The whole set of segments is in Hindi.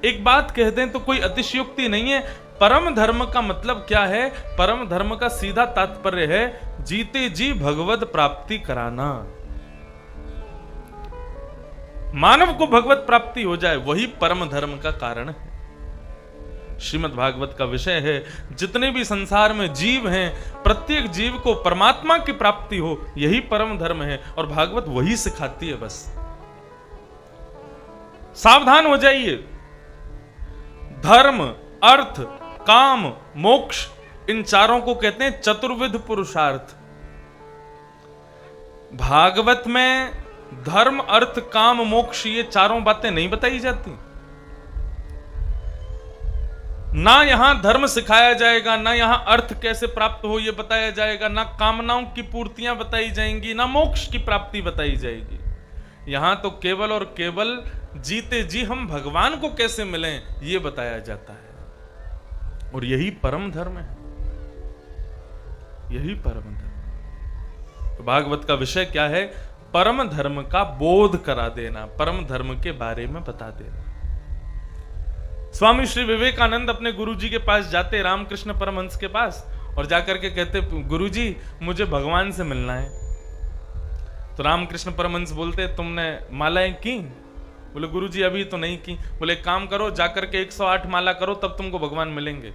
एक बात कह दें तो कोई अतिशयोक्ति नहीं है। परम धर्म का मतलब क्या है? परम धर्म का सीधा तात्पर्य है जीते जी भगवत प्राप्ति कराना। मानव को भगवत प्राप्ति हो जाए, वही परम धर्म का कारण है। श्रीमद् भागवत का विषय है जितने भी संसार में जीव हैं, प्रत्येक जीव को परमात्मा की प्राप्ति हो, यही परम धर्म है और भागवत वही सिखाती है। बस सावधान हो जाइए। धर्म, अर्थ, काम, मोक्ष, इन चारों को कहते हैं चतुर्विध पुरुषार्थ। भागवत में धर्म, अर्थ, काम, मोक्ष, ये चारों बातें नहीं बताई जाती। ना यहां धर्म सिखाया जाएगा, ना यहां अर्थ कैसे प्राप्त हो यह बताया जाएगा, ना कामनाओं की पूर्तियां बताई जाएंगी, ना मोक्ष की प्राप्ति बताई जाएगी। यहां तो केवल और केवल जीते जी हम भगवान को कैसे मिलें यह बताया जाता है। और यही परम धर्म है, यही परम धर्म। तो भागवत का विषय क्या है? परम धर्म का बोध करा देना, परम धर्म के बारे में बता देना। स्वामी श्री विवेकानंद अपने गुरुजी के पास जाते, रामकृष्ण परमहंस के पास, और जाकर के कहते, गुरुजी मुझे भगवान से मिलना है। तो रामकृष्ण परमहंस बोलते, तुमने मालाएं की? बोले गुरुजी अभी तो नहीं की। बोले एक काम करो, जाकर के 108 माला करो, तब तुमको भगवान मिलेंगे।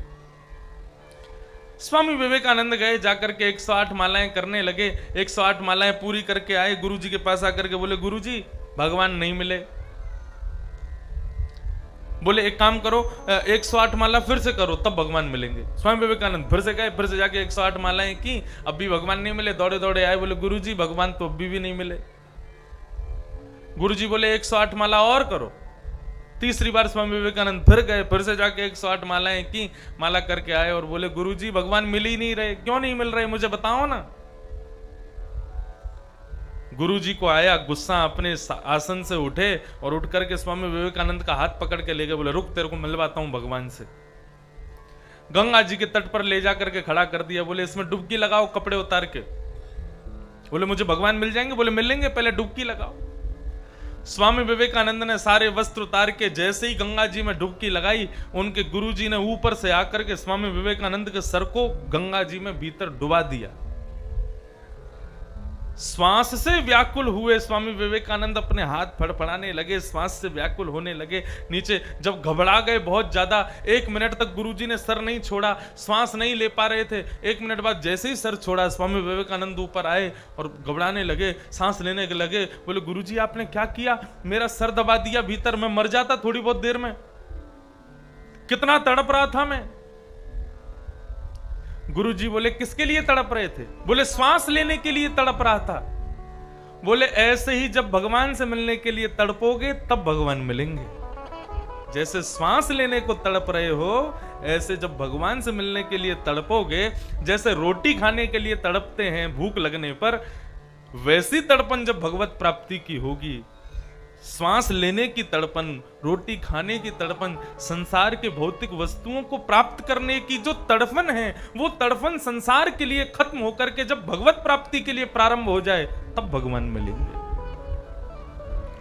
स्वामी विवेकानंद गए, जाकर के 108 मालाएं करने लगे। 108 मालाएं पूरी करके आए, गुरुजी के पास आकर के बोले गुरुजी भगवान नहीं मिले। बोले एक काम करो, 108 माला फिर से करो, तब भगवान मिलेंगे। स्वामी विवेकानंद फिर से गए, फिर से जाके 108 मालाएं की, अब भी भगवान नहीं मिले। दौड़े दौड़े आए, बोले गुरुजी भगवान तो अभी भी नहीं मिले। गुरुजी बोले 108 माला और करो। तीसरी बार स्वामी विवेकानंद फिर गए, फिर से जाके 108 मालाएं की, माला करके आए और बोले गुरुजी भगवान मिल ही नहीं रहे। क्यों नहीं मिल रहे मुझे बताओ ना। गुरुजी को आया गुस्सा, अपने आसन से उठे और उठ करके स्वामी विवेकानंद का हाथ पकड़ के ले गए। बोले रुक, तेरे को मिलवाता हूं भगवान से। गंगा जी के तट पर ले जाकर के खड़ा कर दिया। बोले इसमें डुबकी लगाओ कपड़े उतार के। बोले मुझे भगवान मिल जाएंगे? बोले मिलेंगे, पहले डुबकी लगाओ। स्वामी विवेकानंद ने सारे वस्त्र उतार के जैसे ही गंगा जी में डुबकी लगाई, उनके गुरुजी ने ऊपर से आकर के स्वामी विवेकानंद के सर को गंगा जी में भीतर डुबा दिया। श्वास से व्याकुल हुए स्वामी विवेकानंद, अपने हाथ फड़फड़ाने लगे, श्वास से व्याकुल होने लगे। नीचे जब घबरा गए बहुत ज्यादा, 1 मिनट तक गुरुजी ने सर नहीं छोड़ा, श्वास नहीं ले पा रहे थे। 1 मिनट बाद जैसे ही सर छोड़ा, स्वामी विवेकानंद ऊपर आए और घबराने लगे, सांस लेने लगे। बोले गुरुजी आपने क्या किया? मेरा सर दबा दिया भीतर, मैं मर जाता थोड़ी बहुत देर में। कितना तड़प रहा था मैं। गुरुजी बोले किसके लिए तड़प रहे थे? बोले श्वास लेने के लिए तड़प रहा था। बोले ऐसे ही जब भगवान से मिलने के लिए तड़पोगे तब भगवान मिलेंगे। जैसे श्वास लेने को तड़प रहे हो, ऐसे जब भगवान से मिलने के लिए तड़पोगे, जैसे रोटी खाने के लिए तड़पते हैं भूख लगने पर, वैसी तड़पन जब भगवत प्राप्ति की होगी। श्वास लेने की तड़पन, रोटी खाने की तड़पन, संसार के भौतिक वस्तुओं को प्राप्त करने की जो तड़पन है, वो तड़पन संसार के लिए खत्म होकर के जब भगवत प्राप्ति के लिए प्रारंभ हो जाए तब भगवान मिलेंगे।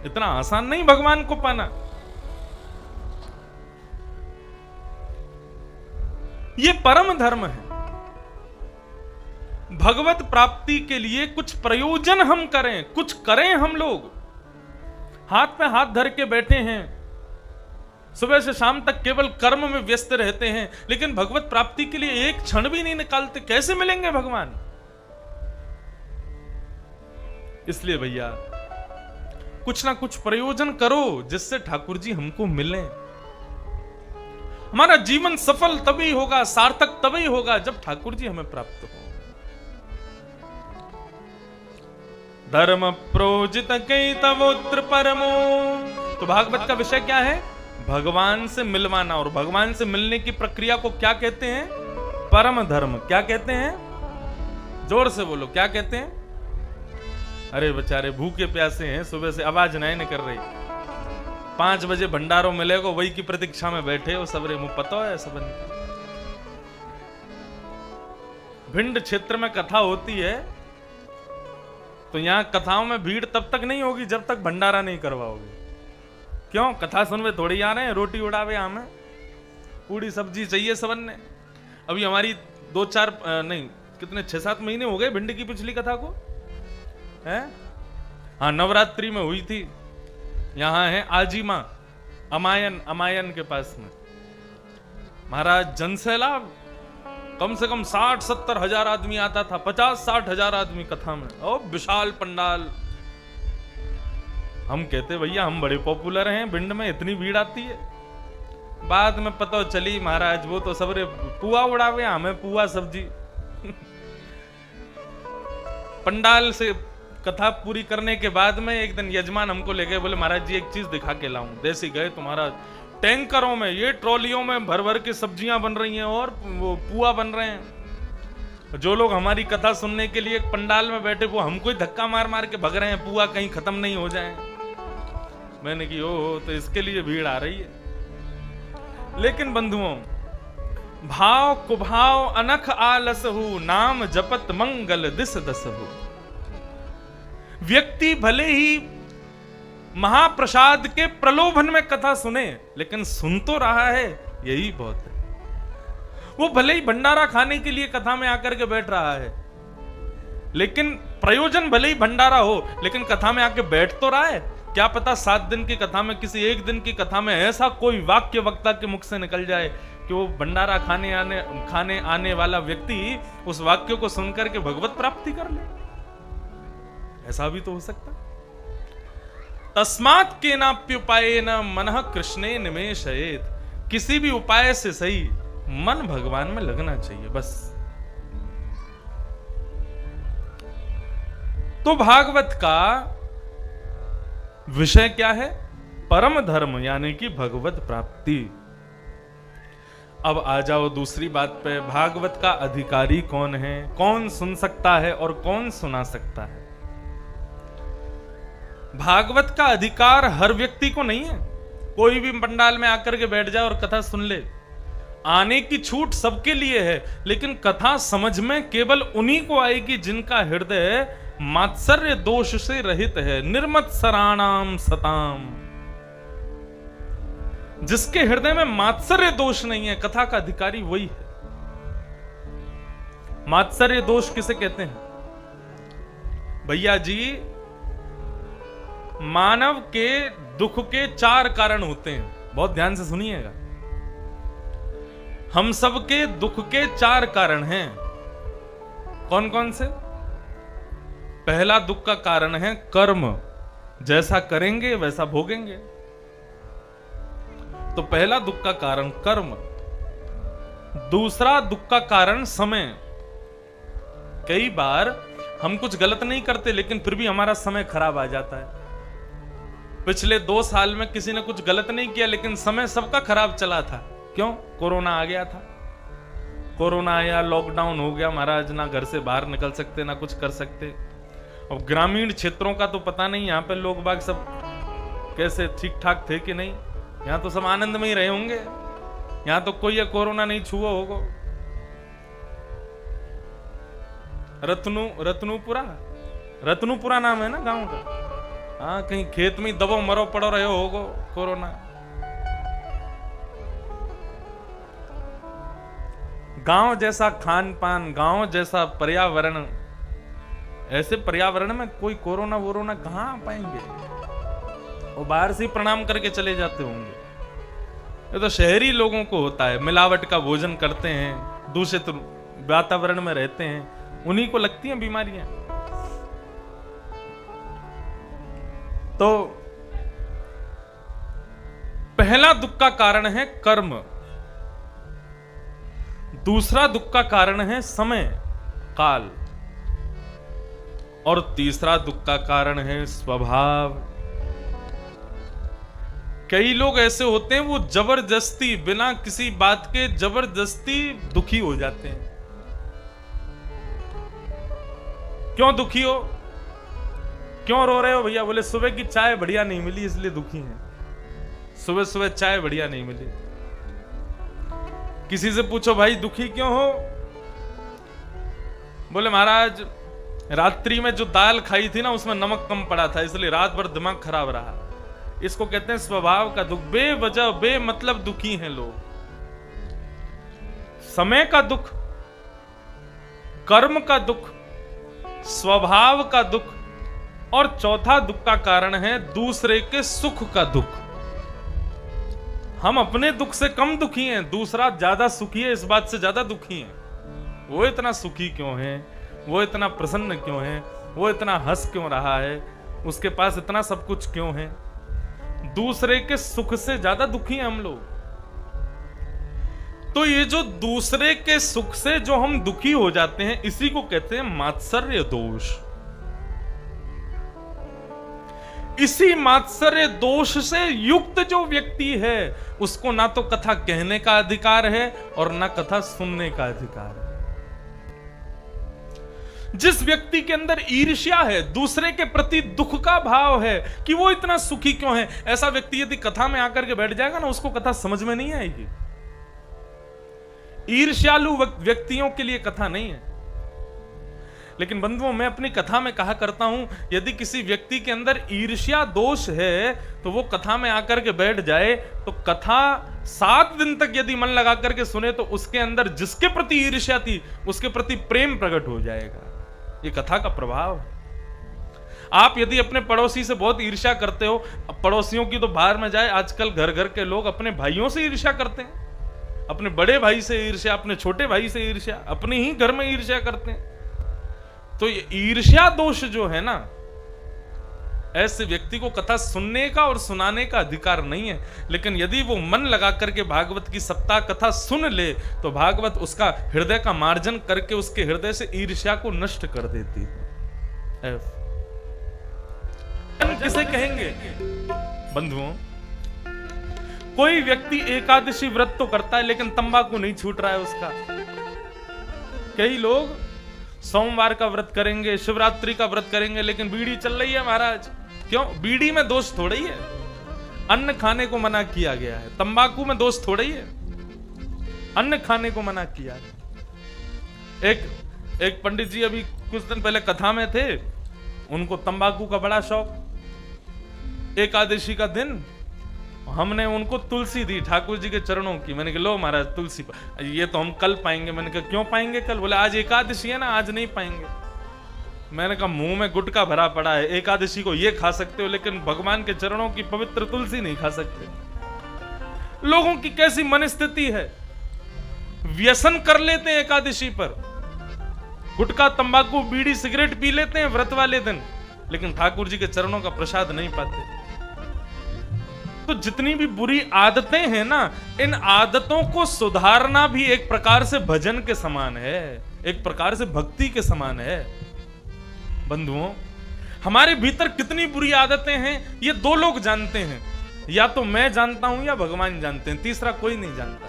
इतना आसान नहीं भगवान को पाना। ये परम धर्म है। भगवत प्राप्ति के लिए कुछ प्रयोजन हम करें, कुछ करें। हम लोग हाथ पे हाथ धर के बैठे हैं, सुबह से शाम तक केवल कर्म में व्यस्त रहते हैं, लेकिन भगवत प्राप्ति के लिए एक क्षण भी नहीं निकालते। कैसे मिलेंगे भगवान? इसलिए भैया कुछ ना कुछ प्रयोजन करो जिससे ठाकुर जी हमको मिले। हमारा जीवन सफल तभी होगा, सार्थक तभी होगा जब ठाकुर जी हमें प्राप्त हो। धर्म प्रोजित कई तवोत्र परमो। तो भागवत का विषय क्या है? भगवान से मिलवाना। और भगवान से मिलने की प्रक्रिया को क्या कहते हैं? परम धर्म। क्या कहते हैं? जोर से बोलो, क्या कहते हैं? अरे बेचारे भूखे प्यासे हैं, सुबह से आवाज नहीं कर रही। 5 बजे भंडारों मिलेगा, वही की प्रतीक्षा में बैठे हो सबरे मुंह। पता है सब भिंड क्षेत्र में कथा होती है, तो यहां कथाओं में भीड़ तब तक नहीं होगी जब तक भंडारा नहीं करवाओगे। क्यों? कथा सुनवे थोड़ी आ रहे हैं, रोटी उड़ावे हमें, पूरी सब्जी चाहिए सबन ने। अभी हमारी 2-4 नहीं कितने 6-7 महीने हो गए भिंड की पिछली कथा को, है? हाँ, नवरात्रि में हुई थी। यहां है आजीमा, अमायन के पास में। महाराज जनसैलाब, कम से कम 60-70 हजार आदमी आता था, 50-60 हजार आदमी कथा में, और विशाल पंडाल। हम कहते भैया हम बड़े पॉपुलर हैं, भिंड में इतनी भीड़ आती है। बाद में पता चली महाराज वो तो सबरे पुआ उड़ावे, हमें पुआ सब्जी। पंडाल से कथा पूरी करने के बाद में एक दिन यजमान हमको ले गए, बोले महाराज जी एक चीज दिखा के लाऊं। देसी गए तुम्हारा टैंकरों में, ये ट्रॉलियों में भर भर के सब्जियां बन रही हैं और वो पुआ बन रहे हैं। जो लोग हमारी कथा सुनने के लिए पंडाल में बैठे वो हमको ही धक्का मार मार के भग रहे हैं, पुआ कहीं खत्म नहीं हो जाए। मैंने की ओ तो इसके लिए भीड़ आ रही है। लेकिन बंधुओं, भाव कुभाव अनख आलस हु, नाम जपत मंगल दिस दस हु। व्यक्ति भले ही महाप्रसाद के प्रलोभन में कथा सुने, लेकिन सुन तो रहा है, यही बहुत है। वो भले ही भंडारा खाने के लिए कथा में आकर के बैठ रहा है, लेकिन प्रयोजन भले ही भंडारा हो, लेकिन कथा में आके बैठ तो रहा है। क्या पता 7 दिन की कथा में, किसी एक दिन की कथा में ऐसा कोई वाक्य वक्ता के मुख से निकल जाए कि वो भंडारा खाने आने वाला व्यक्ति उस वाक्य को सुनकर के भगवत प्राप्ति कर ले। ऐसा भी तो हो सकता। तस्मात् केनाप्युपायेन मनः कृष्णे निमेशयेत्। किसी भी उपाय से सही मन भगवान में लगना चाहिए, बस। तो भागवत का विषय क्या है? परम धर्म, यानी कि भगवत प्राप्ति। अब आ जाओ दूसरी बात पे। भागवत का अधिकारी कौन है? कौन सुन सकता है और कौन सुना सकता है? भागवत का अधिकार हर व्यक्ति को नहीं है। कोई भी पंडाल में आकर के बैठ जाए और कथा सुन ले, आने की छूट सबके लिए है। लेकिन कथा समझ में केवल उन्हीं को आएगी जिनका हृदय मात्सर्य दोष से रहित है। निर्मत्सराणाम सताम। जिसके हृदय में मात्सर्य दोष नहीं है, कथा का अधिकारी वही है। मात्सर्य दोष किसे कहते हैं? भैया जी, मानव के दुख के 4 कारण होते हैं। बहुत ध्यान से सुनिएगा। हम सबके दुख के 4 कारण हैं। कौन कौन से? पहला दुख का कारण है कर्म। जैसा करेंगे वैसा भोगेंगे। तो पहला दुख का कारण कर्म। दूसरा दुख का कारण समय। कई बार हम कुछ गलत नहीं करते, लेकिन फिर भी हमारा समय खराब आ जाता है। पिछले 2 साल में किसी ने कुछ गलत नहीं किया, लेकिन समय सबका खराब चला था। क्यों? कोरोना आ गया था। कोरोना आया, लॉकडाउन हो गया महाराज, ना घर से बाहर निकल सकते, ना कुछ कर सकते। और ग्रामीण क्षेत्रों का तो पता नहीं, यहाँ पे लोग बाग सब कैसे ठीक ठाक थे कि नहीं। यहाँ तो सब आनंद में ही रहे होंगे। यहाँ तो कोई ये कोरोना नहीं छुआ होगा। रत्नूपुरा नाम है ना गांव का। हाँ, कहीं खेत में दबो मरो पड़ो रहे होगो कोरोना। गांव जैसा खान पान, गांव जैसा पर्यावरण, ऐसे पर्यावरण में कोई कोरोना वोरोना कहां आ पाएंगे? वो बाहर से प्रणाम करके चले जाते होंगे। ये तो शहरी लोगों को होता है। मिलावट का भोजन करते हैं, दूषित वातावरण में रहते हैं, उन्हीं को लगती हैं बीमारियां। तो पहला दुख का कारण है कर्म। दूसरा दुख का कारण है समय काल। और तीसरा दुख का कारण है स्वभाव। कई लोग ऐसे होते हैं, वो जबरदस्ती, बिना किसी बात के जबरदस्ती दुखी हो जाते हैं। क्यों दुखी हो? क्यों रो रहे हो भैया? बोले सुबह की चाय बढ़िया नहीं मिली इसलिए दुखी हैं। सुबह सुबह चाय बढ़िया नहीं मिली। किसी से पूछो भाई दुखी क्यों हो? बोले महाराज रात्रि में जो दाल खाई थी ना, उसमें नमक कम पड़ा था, इसलिए रात भर दिमाग खराब रहा, इसको कहते हैं स्वभाव का दुख। बेवजह बेमतलब दुखी हैं लोग। समय का दुख, कर्म का दुख, स्वभाव का दुख, और चौथा दुख का कारण है दूसरे के सुख का दुख। हम अपने दुख से कम दुखी हैं, दूसरा ज्यादा सुखी है इस बात से ज्यादा दुखी है। वो इतना सुखी क्यों है, वो इतना प्रसन्न क्यों है, वो इतना हंस क्यों रहा है, उसके पास इतना सब कुछ क्यों है। दूसरे के सुख से ज्यादा दुखी हैं हम लोग। तो ये जो दूसरे के सुख से जो हम दुखी हो जाते हैं, इसी को कहते हैं मात्सर्य दोष। इसी मात्सर्य दोष से युक्त जो व्यक्ति है, उसको ना तो कथा कहने का अधिकार है और ना कथा सुनने का अधिकार है। जिस व्यक्ति के अंदर ईर्ष्या है, दूसरे के प्रति दुख का भाव है कि वो इतना सुखी क्यों है, ऐसा व्यक्ति यदि कथा में आकर के बैठ जाएगा ना, उसको कथा समझ में नहीं आएगी। ईर्ष्यालु व्यक्तियों के लिए कथा नहीं है। लेकिन बंधुओं, मैं अपनी कथा में कहा करता हूं, यदि किसी व्यक्ति के अंदर ईर्ष्या दोष है तो वो कथा में आकर के बैठ जाए तो कथा 7 दिन तक यदि मन लगा करके सुने तो उसके अंदर जिसके प्रति ईर्ष्या थी उसके प्रति प्रेम प्रकट हो जाएगा। ये कथा का प्रभाव है। आप यदि अपने पड़ोसी से बहुत ईर्ष्या करते हो, पड़ोसियों की तो बाहर में जाए, आजकल घर घर के लोग अपने भाइयों से ईर्ष्या करते हैं, अपने बड़े भाई से ईर्ष्या, अपने छोटे भाई से ईर्ष्या, अपने ही घर में ईर्ष्या करते हैं। तो ये ईर्ष्या दोष जो है ना, ऐसे व्यक्ति को कथा सुनने का और सुनाने का अधिकार नहीं है। लेकिन यदि वो मन लगा करके भागवत की सप्ताह कथा सुन ले तो भागवत उसका हृदय का मार्जन करके उसके हृदय से ईर्ष्या को नष्ट कर देती है। किसे कहेंगे बंधुओं? कोई व्यक्ति एकादशी व्रत तो करता है लेकिन तंबाकू नहीं छूट रहा है उसका। कई लोग सोमवार का व्रत करेंगे, शिवरात्रि का व्रत करेंगे, लेकिन बीड़ी चल रही है महाराज। क्यों? बीड़ी में दोष थोड़ा ही है, अन्न खाने को मना किया गया है। तंबाकू में दोष थोड़ा ही है, अन्न खाने को मना किया है। एक पंडित जी अभी कुछ दिन पहले कथा में थे, उनको तंबाकू का बड़ा शौक। एकादशी का दिन हमने उनको तुलसी दी ठाकुर जी के चरणों की। मैंने कहा लो महाराज तुलसी, ये तो हम कल पाएंगे। मैंने कहा क्यों पाएंगे कल? बोले आज एकादशी है ना, आज नहीं पाएंगे। मैंने कहा मुंह में गुटखा भरा पड़ा है, एकादशी को ये खा सकते हो लेकिन भगवान के चरणों की पवित्र तुलसी नहीं खा सकते। लोगों की कैसी मनस्थिति है, व्यसन कर लेते हैं एकादशी पर, गुटखा तंबाकू बीड़ी सिगरेट पी लेते हैं व्रत वाले दिन, लेकिन ठाकुर जी के चरणों का प्रसाद नहीं पाते। तो जितनी भी बुरी आदतें हैं ना, इन आदतों को सुधारना भी एक प्रकार से भजन के समान है, एक प्रकार से भक्ति के समान है। बंधुओं, हमारे भीतर कितनी बुरी आदतें हैं ये 2 लोग जानते हैं, या तो मैं जानता हूं या भगवान जानते हैं, तीसरा कोई नहीं जानता।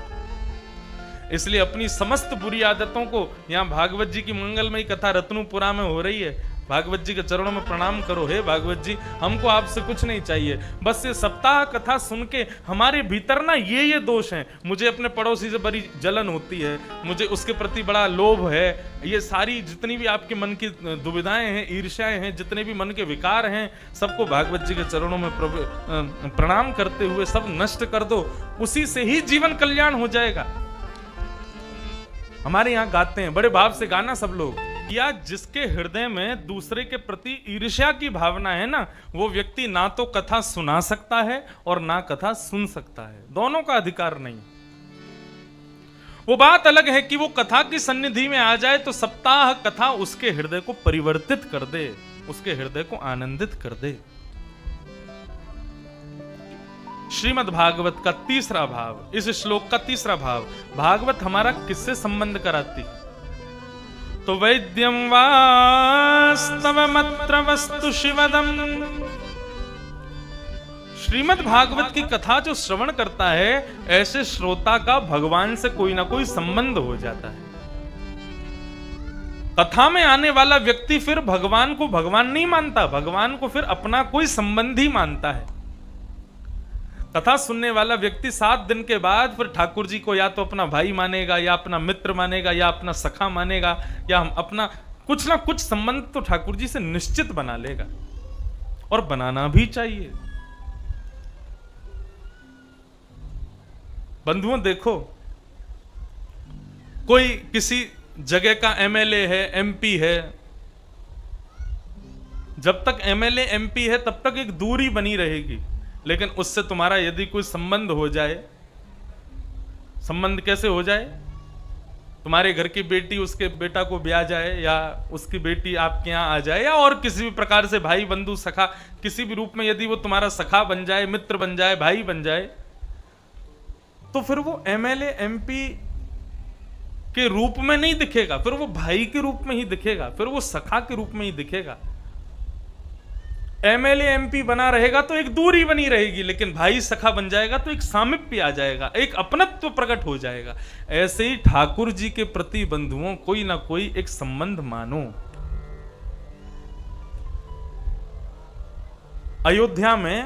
इसलिए अपनी समस्त बुरी आदतों को, यहां भागवत जी की मंगलमयी कथा रत्नुपुरा में हो रही है, भागवत जी के चरणों में प्रणाम करो। हे भागवत जी, हमको आपसे कुछ नहीं चाहिए, बस ये सप्ताह कथा सुन के हमारे भीतर ना ये दोष हैं। मुझे अपने पड़ोसी से बड़ी जलन होती है, मुझे उसके प्रति बड़ा लोभ है, ये सारी जितनी भी आपके मन की दुविधाएं हैं, ईर्ष्याएं हैं, जितने भी मन के विकार हैं, सबको भागवत जी के चरणों में प्रणाम करते हुए सब नष्ट कर दो। उसी से ही जीवन कल्याण हो जाएगा। हमारे यहाँ गाते हैं, बड़े भाव से गाना सब लोग, या जिसके हृदय में दूसरे के प्रति ईर्ष्या की भावना है ना, वो व्यक्ति ना तो कथा सुना सकता है और ना कथा सुन सकता है, दोनों का अधिकार नहीं। वो बात अलग है कि वो कथा की सन्निधि में आ जाए तो सप्ताह कथा उसके हृदय को परिवर्तित कर दे, उसके हृदय को आनंदित कर दे। श्रीमद् भागवत का 3रा भाव, इस श्लोक का 3रा भाव, भागवत हमारा किससे संबंध कराती? तो वैद्यम वास्तवमत्र वस्तु शिवदम। श्रीमद् भागवत की कथा जो श्रवण करता है, ऐसे श्रोता का भगवान से कोई ना कोई संबंध हो जाता है। कथा में आने वाला व्यक्ति फिर भगवान को भगवान नहीं मानता, भगवान को फिर अपना कोई संबंधी मानता है। कथा सुनने वाला व्यक्ति 7 दिन के बाद फिर ठाकुर जी को या तो अपना भाई मानेगा, या अपना मित्र मानेगा, या अपना सखा मानेगा, या हम अपना कुछ ना कुछ संबंध तो ठाकुर जी से निश्चित बना लेगा, और बनाना भी चाहिए। बंधुओं देखो, कोई किसी जगह का एमएलए है, एमपी है, जब तक एमएलए एमपी है तब तक एक दूरी बनी रहेगी, लेकिन उससे तुम्हारा यदि कोई संबंध हो जाए, संबंध कैसे हो जाए? तुम्हारे घर की बेटी उसके बेटा को ब्याह जाए, या उसकी बेटी आपके यहां आ जाए, या और किसी भी प्रकार से भाई बंधु सखा किसी भी रूप में यदि वो तुम्हारा सखा बन जाए, मित्र बन जाए, भाई बन जाए, तो फिर वो एमएलए एमपी के रूप में नहीं दिखेगा, फिर वो भाई के रूप में ही दिखेगा, फिर वो सखा के रूप में ही दिखेगा। एमएलए एमपी बना रहेगा तो एक दूरी बनी रहेगी, लेकिन भाई सखा बन जाएगा तो एक सामिप्य आ जाएगा, एक अपनत्व प्रकट हो जाएगा। ऐसे ही ठाकुर जी के प्रति बंधुओं कोई ना कोई एक संबंध मानो। अयोध्या में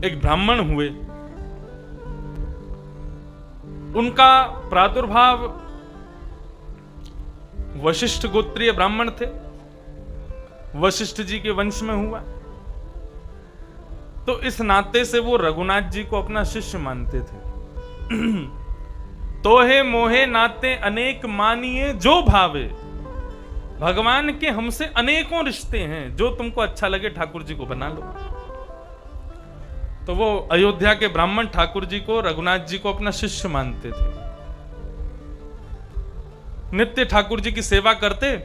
एक ब्राह्मण हुए, उनका प्रादुर्भाव वशिष्ठ गोत्रीय ब्राह्मण थे, वशिष्ठ जी के वंश में हुआ, तो इस नाते से वो रघुनाथ जी को अपना शिष्य मानते थे। तोहे मोहे नाते अनेक मानिए जो भावे, भगवान के हमसे अनेकों रिश्ते हैं, जो तुमको अच्छा लगे ठाकुर जी को बना लो। तो वो अयोध्या के ब्राह्मण ठाकुर जी को, रघुनाथ जी को अपना शिष्य मानते थे। नित्य ठाकुर जी की सेवा करते,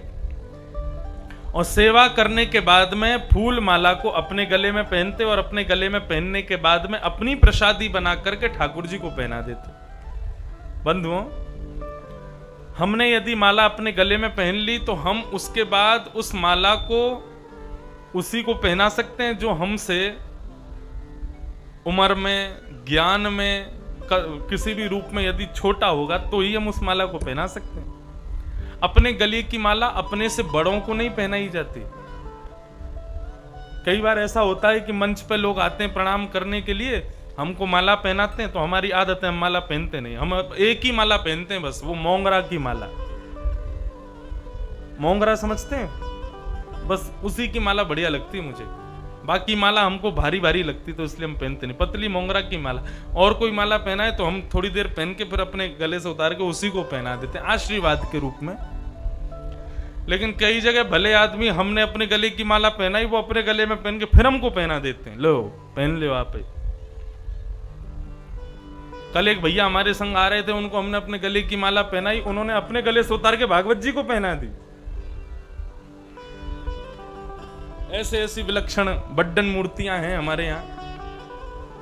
और सेवा करने के बाद में फूल माला को अपने गले में पहनते, और अपने गले में पहनने के बाद में अपनी प्रसादी बना करके ठाकुर जी को पहना देते। बंधुओं, हमने यदि माला अपने गले में पहन ली तो हम उसके बाद उस माला को उसी को पहना सकते हैं जो हमसे उम्र में, ज्ञान में, किसी भी रूप में यदि छोटा होगा तो ही हम उस माला को पहना सकते हैं। अपने गले की माला अपने से बड़ों को नहीं पहनाई जाती। कई बार ऐसा होता है कि मंच पे लोग आते हैं प्रणाम करने के लिए, हमको माला पहनाते हैं, तो हमारी आदत है हम माला पहनते नहीं, हम एक ही माला पहनते हैं, बस वो मोंगरा की माला। मोंगरा समझते हैं? बस उसी की माला बढ़िया लगती है मुझे, बाकी माला हमको भारी भारी लगती, तो इसलिए हम पहनते नहीं। पतली मोंगरा की माला, और कोई माला पहना है तो हम थोड़ी देर पहन के फिर अपने गले से उतार के उसी को पहना देते हैं, आशीर्वाद के रूप में। लेकिन कई जगह भले आदमी, हमने अपने गले की माला पहनाई, वो अपने गले में पहन के फिर हमको पहना देते हैं, लो पहन लो आप। कल एक भैया हमारे संग आ रहे थे, उनको हमने अपने गले की माला पहनाई, उन्होंने अपने गले से उतार के भागवत जी को पहना दी। ऐसे ऐसी विलक्षण बड्डन मूर्तियां हैं हमारे यहां,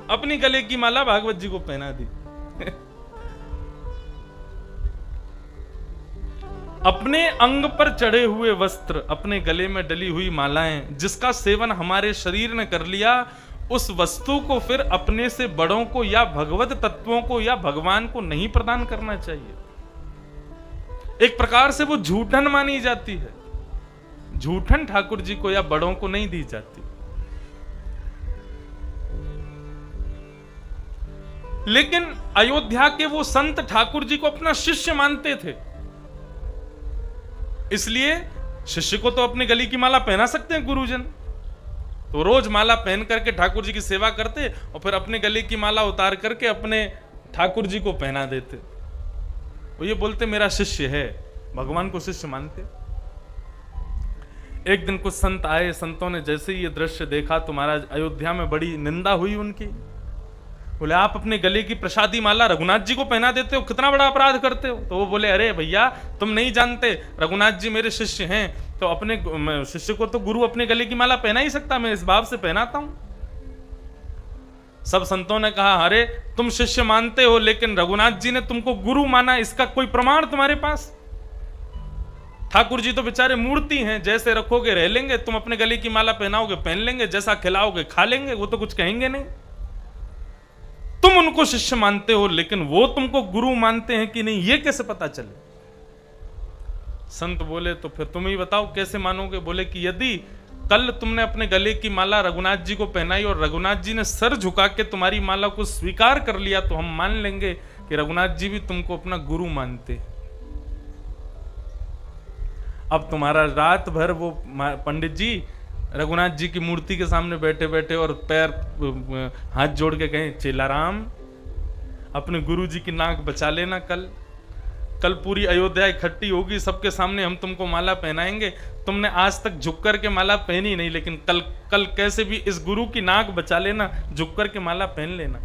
अपनी गले की माला भागवत जी को पहना दी। अपने अंग पर चढ़े हुए वस्त्र, अपने गले में डली हुई मालाएं, जिसका सेवन हमारे शरीर ने कर लिया, उस वस्तु को फिर अपने से बड़ों को या भगवत तत्वों को या भगवान को नहीं प्रदान करना चाहिए। एक प्रकार से वो झूठन मानी जाती है, झूठन ठाकुर जी को या बड़ों को नहीं दी जाती। लेकिन अयोध्या के वो संत ठाकुर जी को अपना शिष्य मानते थे, इसलिए शिष्य को तो अपने गले की माला पहना सकते हैं गुरुजन, तो रोज माला पहन करके ठाकुर जी की सेवा करते, और फिर अपने गले की माला उतार करके अपने ठाकुर जी को पहना देते। वो ये बोलते मेरा शिष्य है, भगवान को शिष्य मानते। एक दिन कुछ संत आए, संतों ने जैसे ही ये दृश्य देखा तो महाराज अयोध्या में बड़ी निंदा हुई उनकी। बोले आप अपने गले की प्रसादी माला रघुनाथ जी को पहना देते हो, कितना बड़ा अपराध करते हो। तो वो बोले अरे भैया तुम नहीं जानते, रघुनाथ जी मेरे शिष्य हैं, तो अपने शिष्य को तो गुरु अपने गले की माला पहना ही सकता, मैं इस भाव से पहनाता हूं। सब संतों ने कहा अरे तुम शिष्य मानते हो, लेकिन रघुनाथ जी ने तुमको गुरु माना, इसका कोई प्रमाण तुम्हारे पास? ठाकुर जी तो बेचारे मूर्ति हैं, जैसे रखोगे रह लेंगे, तुम अपने गले की माला पहनाओगे पहन लेंगे, जैसा खिलाओगे खा लेंगे, वो तो कुछ कहेंगे नहीं। तुम उनको शिष्य मानते हो, लेकिन वो तुमको गुरु मानते हैं कि नहीं, ये कैसे पता चले? संत बोले तो फिर तुम ही बताओ कैसे मानोगे। बोले कि यदि कल तुमने अपने गले की माला रघुनाथ जी को पहनाई और रघुनाथ जी ने सर झुका के तुम्हारी माला को स्वीकार कर लिया, तो हम मान लेंगे कि रघुनाथ जी भी तुमको अपना गुरु मानते। अब तुम्हारा रात भर वो पंडित जी रघुनाथ जी की मूर्ति के सामने बैठे बैठे और पैर हाथ जोड़ के कहें, चेलाराम अपने गुरु जी की नाक बचा लेना, कल पूरी अयोध्या इकट्ठी होगी, सबके सामने हम तुमको माला पहनाएंगे। तुमने आज तक झुक कर के माला पहनी नहीं, लेकिन कल कैसे भी इस गुरु की नाक बचा लेना, झुक कर के माला पहन लेना।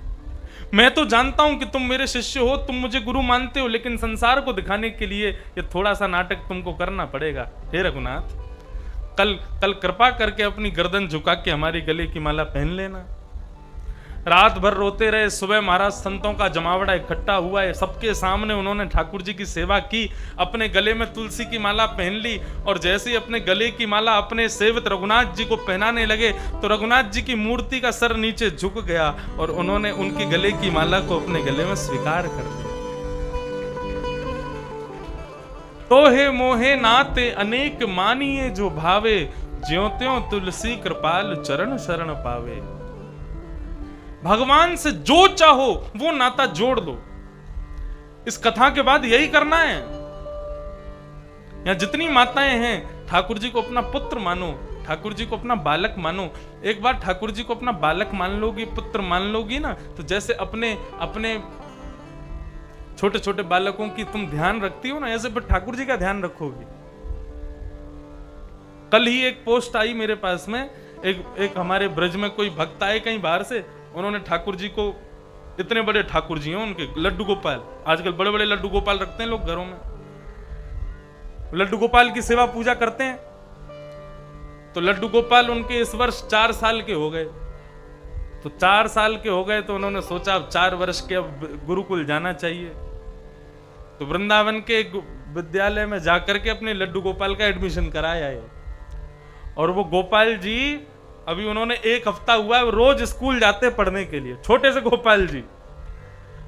मैं तो जानता हूं कि तुम मेरे शिष्य हो, तुम मुझे गुरु मानते हो, लेकिन संसार को दिखाने के लिए ये थोड़ा सा नाटक तुमको करना पड़ेगा। हे रघुनाथ, कल कृपा करके अपनी गर्दन झुका के हमारी गले की माला पहन लेना। रात भर रोते रहे। सुबह महाराज संतों का जमावड़ा इकट्ठा हुआ है, सबके सामने उन्होंने ठाकुर जी की सेवा की, अपने गले में तुलसी की माला पहन ली, और जैसे ही अपने गले की माला अपने सेवित रघुनाथ जी को पहनाने लगे तो रघुनाथ जी की मूर्ति का सर नीचे झुक गया और उन्होंने उनके गले की माला को अपने गले में स्वीकार कर लिया। तो हे मोहे नाते अनेक मानिए जो भावे, ज्यों त्यों तुलसी कृपाल चरण शरण पावे। भगवान से जो चाहो वो नाता जोड़ दो। इस कथा के बाद यही करना है। यहां जितनी माताएं हैं, ठाकुर जी को अपना पुत्र मानो, ठाकुर जी को अपना बालक मानो। एक बार ठाकुर जी को अपना बालक मान लोगी, पुत्र मान लोगी ना, तो जैसे अपने छोटे छोटे बालकों की तुम ध्यान रखती हो ना, ऐसे फिर ठाकुर जी का ध्यान रखोगी। कल ही एक पोस्ट आई मेरे पास में, एक हमारे ब्रज में कोई भक्त आए कहीं बाहर से, उन्होंने ठाकुर जी को, इतने बड़े ठाकुर जी हैं उनके, लड्डू गोपाल, आजकल बड़े बड़े लड्डू गोपाल रखते हैं लोग घरों में, लड्डू गोपाल की सेवा पूजा करते हैं। तो लड्डू गोपाल उनके इस वर्ष 4 साल के हो गए। तो 4 साल के हो गए तो उन्होंने सोचा अब 4 वर्ष के अब गुरुकुल जाना चाहिए। तो वृंदावन के विद्यालय में जाकर के अपने लड्डू गोपाल का एडमिशन कराया है। और वो गोपाल जी अभी उन्होंने 1 हफ्ता हुआ है, रोज स्कूल जाते पढ़ने के लिए। छोटे से गोपाल जी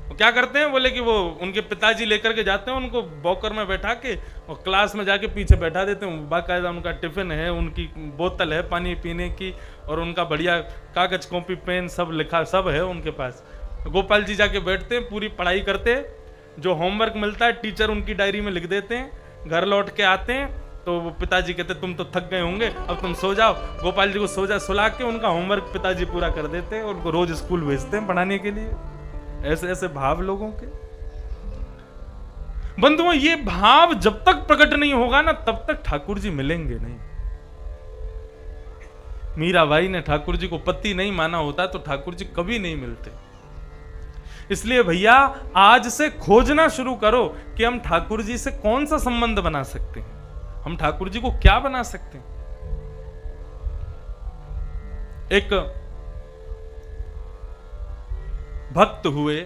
वो क्या करते हैं, बोले कि वो उनके पिताजी लेकर के जाते हैं उनको बॉकर में बैठा के और क्लास में जाके पीछे बैठा देते हैं। बाकायदा उनका टिफिन है, उनकी बोतल है पानी पीने की, और उनका बढ़िया कागज कॉपी पेन सब लिखा सब है उनके पास। गोपाल जी जाके बैठते हैं, पूरी पढ़ाई करते हैं, जो होमवर्क मिलता है टीचर उनकी डायरी में लिख देते हैं। घर लौट के आते हैं तो वो पिताजी कहते तुम तो थक गए होंगे, अब तुम सो जाओ। गोपाल जी को सुला के उनका होमवर्क पिताजी पूरा कर देते हैं और उनको रोज स्कूल भेजते हैं पढ़ाने के लिए। ऐसे ऐसे भाव लोगों के। बंधुओं, ये भाव जब तक प्रकट नहीं होगा ना, तब तक ठाकुर जी मिलेंगे नहीं। मीराबाई ने ठाकुर जी को पति नहीं माना होता तो ठाकुर जी कभी नहीं मिलते। इसलिए भैया आज से खोजना शुरू करो कि हम ठाकुर जी से कौन सा संबंध बना सकते हैं, हम ठाकुर जी को क्या बना सकते हैं। एक भक्त हुए,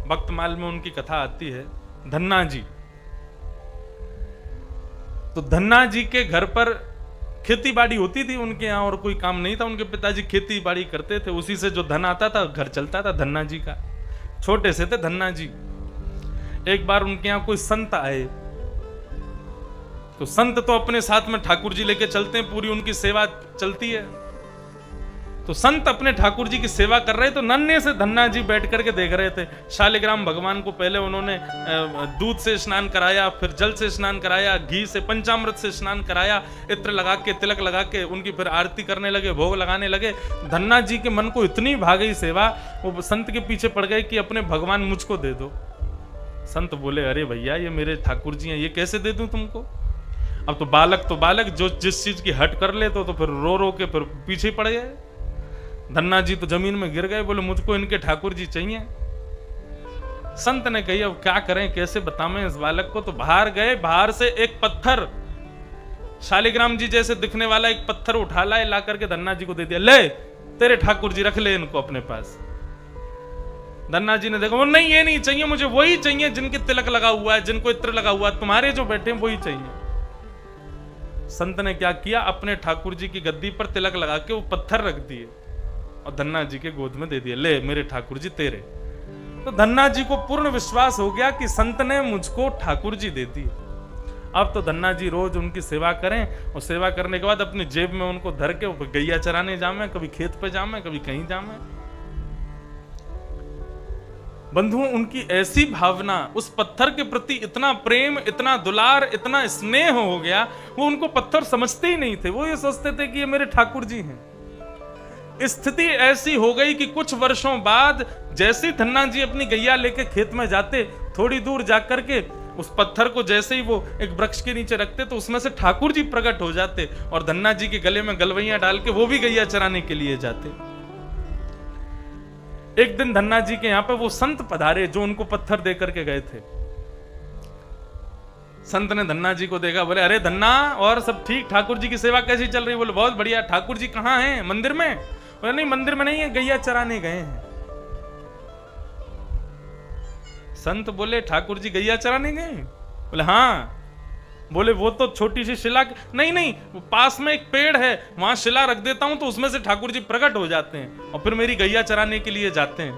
भक्तमाल में उनकी कथा आती है, धन्ना जी। तो धन्ना जी के घर पर खेती बाड़ी होती थी उनके यहाँ, और कोई काम नहीं था, उनके पिताजी खेती बाड़ी करते थे, उसी से जो धन आता था घर चलता था धन्ना जी का। छोटे से थे धन्ना जी। एक बार उनके यहाँ कोई संत आए, तो संत तो अपने साथ में ठाकुर जी लेके चलते हैं, पूरी उनकी सेवा चलती है। तो संत अपने ठाकुर जी की सेवा कर रहे, तो नन्हे से धन्ना जी बैठ करके देख रहे थे। शालिग्राम भगवान को पहले उन्होंने दूध से स्नान कराया, फिर जल से स्नान कराया, घी से पंचामृत से स्नान कराया, इत्र लगा के तिलक लगा के उनकी फिर आरती करने लगे, भोग लगाने लगे। धन्ना जी के मन को इतनी भा गई सेवा, वो संत के पीछे पड़ गए कि अपने भगवान मुझको दे दो। संत बोले अरे भैया ये मेरे ठाकुर जी हैं, ये कैसे दे दूं तुमको। अब तो बालक जो जिस चीज की हट कर ले तो फिर रो रो के फिर पीछे पड़ गए। धन्ना जी तो जमीन में गिर गए, बोले मुझको इनके ठाकुर जी चाहिए। संत ने कही अब क्या करें, कैसे बताएं इस बालक को। तो बाहर गए, बाहर से एक पत्थर, शालिग्राम जी जैसे दिखने वाला एक पत्थर उठा लाए, ला करके धन्ना जी को दे दिया, ले तेरे ठाकुर जी, रख ले इनको अपने पास। धन्ना जी ने देखा, वो नहीं ये नहीं चाहिए, मुझे वही चाहिए जिनके तिलक लगा हुआ है, जिनको इत्र लगा हुआ है, तुम्हारे जो बैठे हैं वही चाहिए। संत ने क्या किया, अपने ठाकुर जी की गद्दी पर तिलक लगा के वो पत्थर रख दिए और धन्ना जी के गोद में दे दिया, ले मेरे ठाकुर जी तेरे। तो धन्ना जी को पूर्ण विश्वास हो गया कि संत ने मुझको ठाकुर जी दे दी। अब तो धन्ना जी रोज उनकी सेवा करें, और सेवा करने के बाद अपनी जेब में उनको धर के गैया चराने जामे, कभी खेत पे जामे, कभी कहीं जामे। बंधुओं, उनकी ऐसी भावना, उस पत्थर के प्रति इतना प्रेम, इतना दुलार, इतना स्नेह हो गया, वो उनको पत्थर समझते ही नहीं थे। वो ये सोचते थे कि ये मेरे ठाकुर जी हैं। स्थिति ऐसी हो गई कि कुछ वर्षों बाद जैसे ही धन्ना जी अपनी गैया लेके खेत में जाते, थोड़ी दूर जाकर के उस पत्थर को जैसे ही वो एक वृक्ष के नीचे रखते तो उसमें से ठाकुर जी प्रकट हो जाते और धन्ना जी के गले में गलवैया डाल के वो भी गैया चराने के लिए जाते। एक दिन धन्ना जी के यहां पे वो संत पधारे जो उनको पत्थर दे करके गए थे। संत ने धन्ना जी को देखा, बोले अरे धन्ना, और सब ठीक? ठाकुर जी की सेवा कैसी चल रही? बोले बहुत बढ़िया। ठाकुर जी कहाँ हैं? मंदिर में? बोले नहीं, मंदिर में नहीं है, गैया चराने गए हैं। संत बोले ठाकुर जी गैया चराने गए? बोले हाँ। बोले वो तो छोटी सी शिला, नहीं नहीं, पास में एक पेड़ है, वहां शिला रख देता हूं तो उसमें से ठाकुर जी प्रकट हो जाते हैं और फिर मेरी गैया चराने के लिए जाते हैं।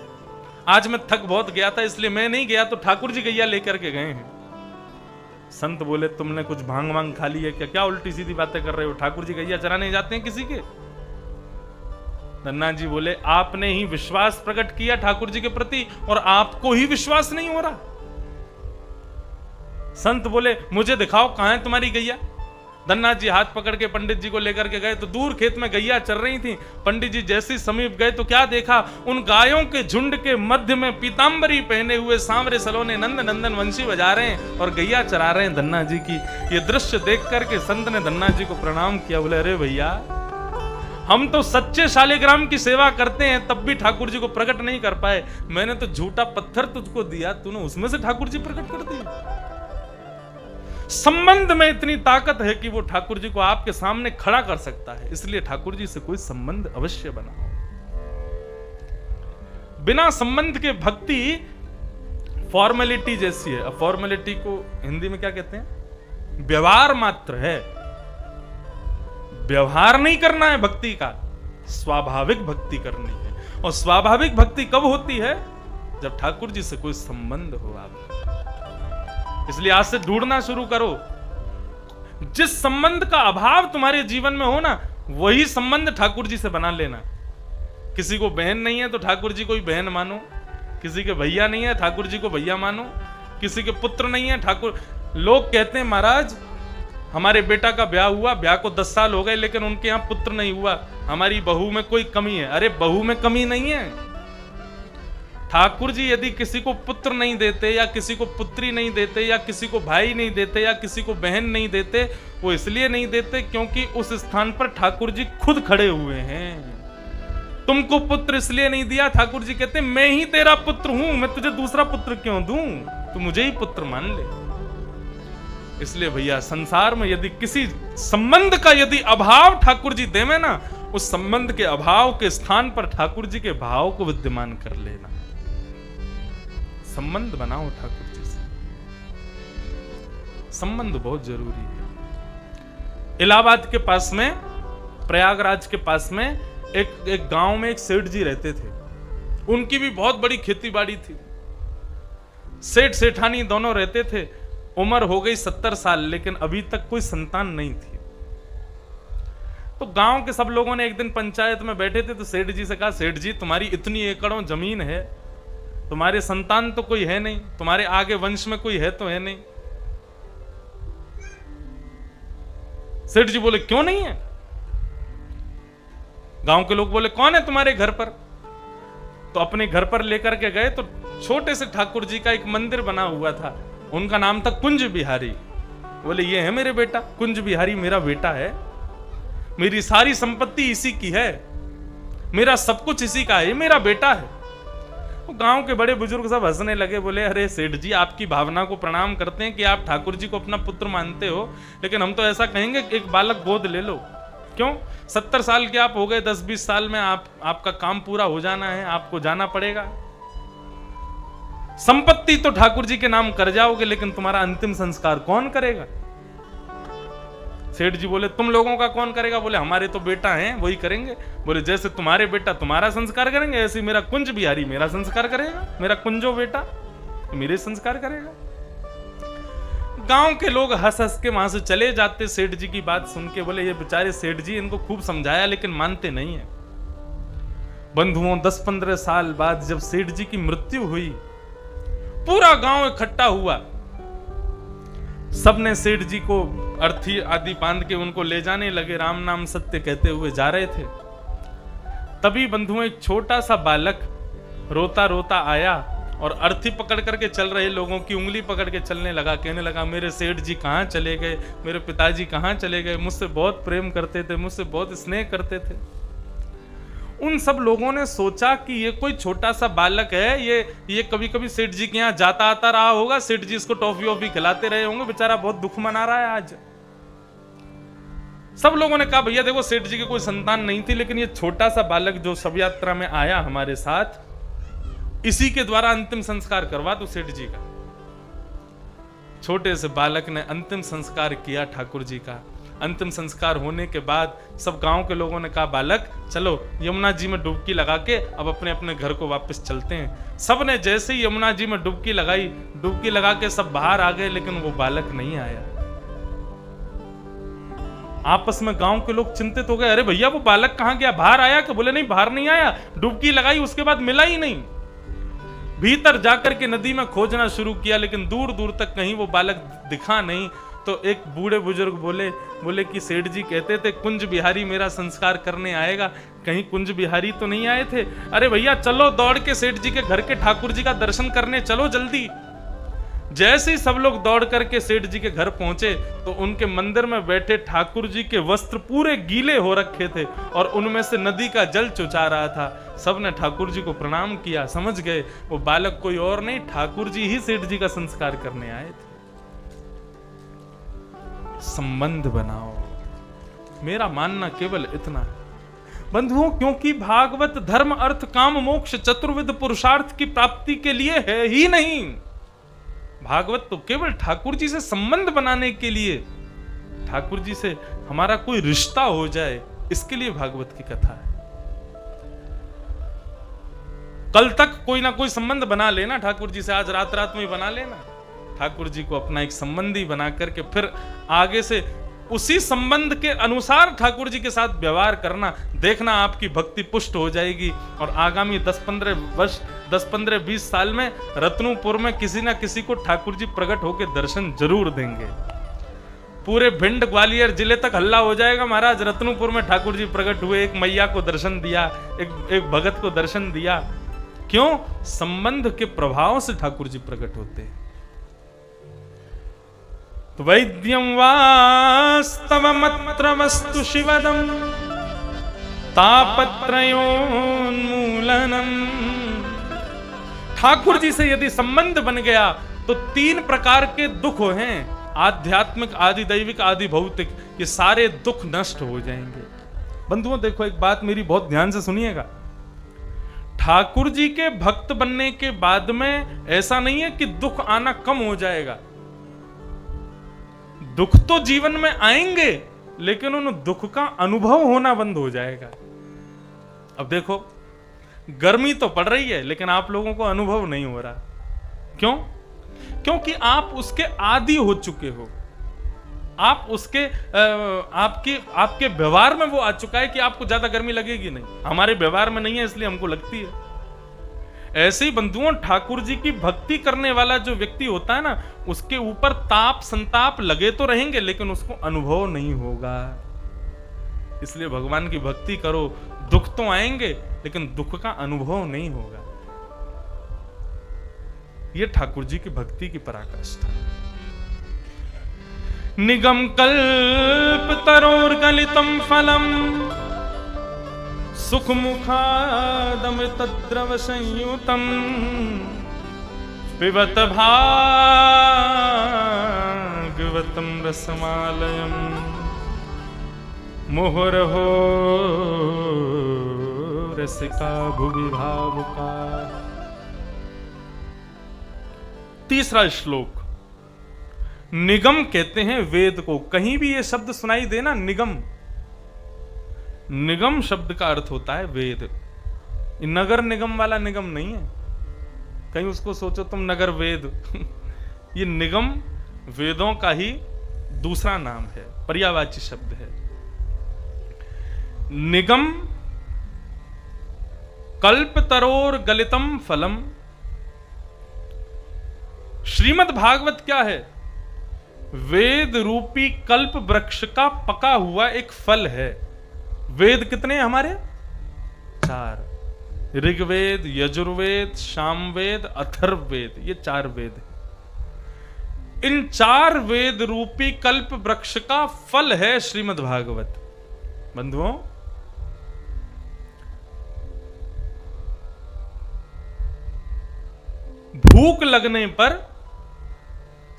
आज मैं थक बहुत गया था इसलिए मैं नहीं गया, तो ठाकुर जी गैया लेकर के गए हैं। संत बोले तुमने कुछ भांग वांग खा ली है क्या? क्या उल्टी सीधी बातें कर रहे हो? ठाकुर जी गैया चराने जाते हैं किसी के? धन्ना जी बोले आपने ही विश्वास प्रकट किया ठाकुर जी के प्रति और आपको ही विश्वास नहीं हो रहा। संत बोले मुझे दिखाओ कहां है तुम्हारी गैया। धन्ना जी हाथ पकड़ के पंडित जी को लेकर के गए तो दूर खेत में गैया चल रही थी। पंडित जी जैसे ही समीप गए तो क्या देखा, उन गायों के झुंड के मध्य में पीतांबरी पहने हुए सांवरे सलोने नंद नंदन वंशी बजा रहे हैं और गैया चरा रहे हैं धन्ना जी की। ये दृश्य देख करके संत ने धन्ना जी को प्रणाम किया। बोले अरे भैया, हम तो सच्चे शालिग्राम की सेवा करते हैं तब भी ठाकुर जी को प्रकट नहीं कर पाए। मैंने तो झूठा पत्थर तुझको दिया, तूने उसमें से ठाकुर जी प्रकट कर दिए। संबंध में इतनी ताकत है कि वो ठाकुर जी को आपके सामने खड़ा कर सकता है। इसलिए ठाकुर जी से कोई संबंध अवश्य बनाओ। बिना संबंध के भक्ति फॉर्मेलिटी जैसी है। अब फॉर्मेलिटी को हिंदी में क्या कहते हैं? व्यवहार मात्र है। व्यवहार नहीं करना है भक्ति का, स्वाभाविक भक्ति करनी है। और स्वाभाविक भक्ति कब होती है? जब ठाकुर जी से कोई संबंध हो आपका। इसलिए आज से ढूंढना शुरू करो। जिस संबंध का अभाव तुम्हारे जीवन में हो ना, वही संबंध ठाकुर जी से बना लेना। किसी को बहन नहीं है तो ठाकुर जी को ही बहन मानो, किसी के भैया नहीं है ठाकुर जी को भैया मानो, किसी के पुत्र नहीं है ठाकुर। लोग कहते हैं महाराज हमारे बेटा का ब्याह हुआ, ब्याह को 10 साल हो गए लेकिन उनके यहाँ पुत्र नहीं हुआ, हमारी बहू में कोई कमी है। अरे बहू में कमी नहीं है। ठाकुर जी यदि किसी को पुत्र नहीं देते या किसी को पुत्री नहीं देते या किसी को भाई नहीं देते या किसी को बहन नहीं देते, वो इसलिए नहीं देते क्योंकि उस स्थान पर ठाकुर जी खुद खड़े हुए हैं। तुमको पुत्र इसलिए नहीं दिया, ठाकुर जी कहते मैं ही तेरा पुत्र हूं, मैं तुझे दूसरा पुत्र क्यों दूं, तू मुझे ही पुत्र मान ले। इसलिए भैया संसार में यदि किसी संबंध का यदि अभाव ठाकुर जी देवे ना, उस संबंध के अभाव के स्थान पर ठाकुर जी के भाव को विद्यमान कर लेना। संबंध बनाओ ठाकुर जी से। संबंध बहुत जरूरी है। इलाहाबाद के पास में, प्रयागराज के पास में एक गांव में एक सेठ जी रहते थे। उनकी भी बहुत बड़ी खेती बाड़ी थी। सेठ सेठानी दोनों रहते थे। उम्र हो गई 70 साल लेकिन अभी तक कोई संतान नहीं थी। तो गांव के सब लोगों ने एक दिन पंचायत में बैठे थे तो सेठ जी से कहा, सेठ जी तुम्हारी इतनी एकड़ों जमीन है, तुम्हारे संतान तो कोई है नहीं, तुम्हारे आगे वंश में कोई है तो है नहीं। सेठ जी बोले क्यों नहीं है? गांव के लोग बोले कौन है तुम्हारे घर पर? तो अपने घर पर लेकर के गए तो छोटे से ठाकुर जी का एक मंदिर बना हुआ था। उनका नाम था कुंज बिहारी। बोले ये है मेरे बेटा, कुंज बिहारी मेरा बेटा है, मेरी सारी संपत्ति इसी की है, मेरा सब कुछ इसी का है, ये मेरा बेटा है। तो गांव के बड़े बुजुर्ग सब हंसने लगे। बोले अरे सेठ जी आपकी भावना को प्रणाम करते हैं कि आप ठाकुर जी को अपना पुत्र मानते हो, लेकिन हम तो ऐसा कहेंगे कि एक बालक गोद ले लो। क्यों? 70 साल के आप हो गए, 10-20 साल में आपका काम पूरा हो जाना है, आपको जाना पड़ेगा। संपत्ति तो ठाकुर जी के नाम कर जाओगे लेकिन तुम्हारा अंतिम संस्कार कौन करेगा? सेठ जी बोले तुम लोगों का कौन करेगा? बोले हमारे तो बेटा हैं वही करेंगे। बोले जैसे तुम्हारे बेटा तुम्हारा संस्कार करेंगे ऐसे मेरा कुंज बिहारी मेरा संस्कार करेगा, मेरा कुंजो बेटा मेरे संस्कार करेगा। गांव के लोग हंस हंस के वहां से चले जाते सेठ जी की बात सुन के। बोले ये बेचारे सेठ जी, इनको खूब समझाया लेकिन मानते नहीं है। बंधुओं 10-15 साल बाद जब सेठ जी की मृत्यु हुई पूरा गांव इकट्ठा हुआ। सबने सेठ जी को अर्थी आदि बांध के उनको ले जाने लगे, राम नाम सत्य कहते हुए जा रहे थे। तभी बंधुओं एक छोटा सा बालक रोता रोता आया और अर्थी पकड़ करके चल रहे लोगों की उंगली पकड़ के चलने लगा, कहने लगा मेरे सेठ जी कहाँ चले गए, मेरे पिताजी कहाँ चले गए, मुझसे बहुत प्रेम करते थे, मुझसे बहुत स्नेह करते थे। उन सब लोगों ने सोचा कि ये कोई छोटा सा बालक है, ये कभी कभी सेठ जी के यहाँ जाता आता रहा होगा, सेठ जी इसको टॉफी वॉफी खिलाते रहे होंगे, बेचारा बहुत दुख मना रहा है आज। सब लोगों ने कहा भैया देखो सेठ जी की कोई संतान नहीं थी, लेकिन ये छोटा सा बालक जो शव यात्रा में आया हमारे साथ, इसी के द्वारा अंतिम संस्कार करवा दो सेठ जी का। छोटे से बालक ने अंतिम संस्कार किया ठाकुर जी का। अंतिम संस्कार होने के बाद सब गांव के लोगों ने कहा बालक चलो यमुना जी में डुबकी लगा के अब अपने अपने घर को वापस चलते हैं। सब ने जैसे ही यमुना जी में डुबकी लगाई, डुबकी लगा के सब बाहर आ गए, लेकिन वो बालक नहीं आया। आपस में गांव के लोग चिंतित हो गए, अरे भैया वो बालक कहां गया, बाहर आया? कि बोले नहीं बाहर नहीं आया, डुबकी लगाई उसके बाद मिला ही नहीं। भीतर जाकर के नदी में खोजना शुरू किया, लेकिन दूर दूर तक कहीं वो बालक दिखा नहीं। तो एक बूढ़े बुजुर्ग बोले कि सेठ जी कहते थे कुंज बिहारी मेरा संस्कार करने आएगा, कहीं कुंज बिहारी तो नहीं आए थे? अरे भैया चलो दौड़ के सेठ जी के घर के ठाकुर जी का दर्शन करने चलो जल्दी। जैसे ही सब लोग दौड़ करके सेठ जी के घर पहुंचे तो उनके मंदिर में बैठे ठाकुर जी के वस्त्र पूरे गीले हो रखे थे और उनमें से नदी का जल चुचा रहा था। सब ने ठाकुर जी को प्रणाम किया, समझ गए वो बालक कोई और नहीं, ठाकुर जी ही सेठ जी का संस्कार करने आए थे। संबंध बनाओ, मेरा मानना केवल इतना है बंधुओं, क्योंकि भागवत धर्म अर्थ काम मोक्ष चतुर्विध पुरुषार्थ की प्राप्ति के लिए है ही नहीं। भागवत तो केवल ठाकुर जी से संबंध बनाने के लिए, ठाकुर जी से हमारा कोई रिश्ता हो जाए, इसके लिए भागवत की कथा है। कल तक कोई ना कोई संबंध बना लेना ठाकुर जी से, आज रात रात में ही बना लेना, ठाकुर जी को अपना एक संबंधी बना करके फिर आगे से उसी संबंध के अनुसार ठाकुर जी के साथ व्यवहार करना, देखना आपकी भक्ति पुष्ट हो जाएगी। और आगामी 10-15 वर्ष 10-15-20 साल में रत्नपुर में किसी ना किसी को ठाकुर जी प्रकट होकर दर्शन जरूर देंगे। पूरे भिंड ग्वालियर जिले तक हल्ला हो जाएगा, महाराज रत्नपुर में ठाकुर जी प्रकट हुए, एक मैया को दर्शन दिया, एक भगत को दर्शन दिया। क्यों? संबंध के प्रभाव से ठाकुर जी प्रकट होते हैं। वैद्यं वास्तवमत्र वस्तु शिवदं तापत्रयोन्मूलनम्। ठाकुर जी से यदि संबंध बन गया तो 3 प्रकार के दुख हैं, आध्यात्मिक, आदि दैविक, आदि भौतिक, ये सारे दुख नष्ट हो जाएंगे। बंधुओं देखो एक बात मेरी बहुत ध्यान से सुनिएगा, ठाकुर जी के भक्त बनने के बाद में ऐसा नहीं है कि दुख आना कम हो जाएगा। दुख तो जीवन में आएंगे, लेकिन उन दुख का अनुभव होना बंद हो जाएगा। अब देखो गर्मी तो पड़ रही है, लेकिन आप लोगों को अनुभव नहीं हो रहा। क्यों? क्योंकि आप उसके आदी हो चुके हो। आप उसके आपके व्यवहार में वो आ चुका है कि आपको ज्यादा गर्मी लगेगी नहीं। हमारे व्यवहार में नहीं है, इसलिए हमको लगती है। ऐसे ही बंधुओं ठाकुर जी की भक्ति करने वाला जो व्यक्ति होता है ना, उसके ऊपर ताप संताप लगे तो रहेंगे, लेकिन उसको अनुभव नहीं होगा। इसलिए भगवान की भक्ति करो, दुख तो आएंगे लेकिन दुख का अनुभव नहीं होगा। ये ठाकुर जी की भक्ति की पराकाष्ठा। निगम कल्प तरोर्गलितम फलम सुख मुखादमृतद्रव संयुतम पिबत भागवतम रसमालयम मुहुर्हो रसिका भुवि भावुका। तीसरा श्लोक, निगम कहते हैं वेद को। कहीं भी ये शब्द सुनाई देना निगम, निगम शब्द का अर्थ होता है वेद। नगर निगम वाला निगम नहीं है, कहीं उसको सोचो तुम नगर वेद ये निगम वेदों का ही दूसरा नाम है, पर्यायवाची शब्द है। निगम कल्पतरोर गलितम फलम, श्रीमद् भागवत क्या है? वेद रूपी कल्प वृक्ष का पका हुआ एक फल है। वेद कितने हैं हमारे? 4। ऋग्वेद, यजुर्वेद, सामवेद, अथर्ववेद, ये 4 वेद हैं। इन 4 वेद रूपी कल्प वृक्ष का फल है श्रीमद् भागवत। बंधुओं, भूख लगने पर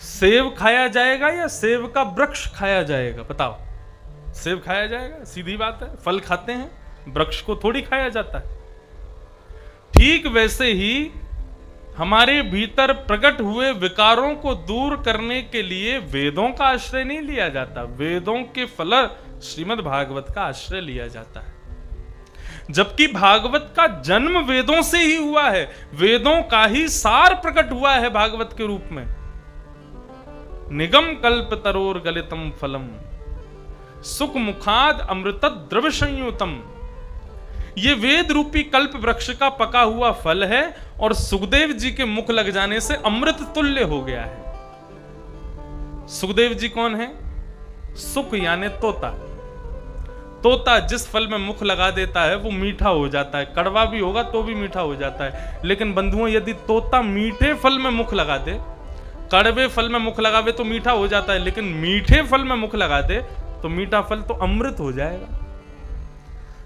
सेब खाया जाएगा या सेब का वृक्ष खाया जाएगा? बताओ। सेब खाया जाएगा, सीधी बात है। फल खाते हैं, वृक्ष को थोड़ी खाया जाता है। ठीक वैसे ही हमारे भीतर प्रकट हुए विकारों को दूर करने के लिए वेदों का आश्रय नहीं लिया जाता। वेदों के फल श्रीमद् भागवत का आश्रय लिया जाता है। जबकि भागवत का जन्म वेदों से ही हुआ है। वेदों का ही सार प्रकट हुआ है भागवत के रूप में। निगम कल्प तरोर गलितम फलम सुख मुखाद अमृत द्रव संयुतम। ये वेद रूपी कल्प वृक्ष का पका हुआ फल है और सुखदेव जी के मुख लग जाने से अमृत तुल्य हो गया है। सुखदेव जी कौन है? सुख यानी तोता। तोता जिस फल में मुख लगा देता है वो मीठा हो जाता है। कड़वा भी होगा तो भी मीठा हो जाता है। लेकिन बंधुओं, यदि तोता मीठे फल में मुख लगा दे, कड़वे फल में मुख लगावे तो मीठा हो जाता है, लेकिन मीठे फल में मुख लगा दे तो मीठा फल तो अमृत हो जाएगा।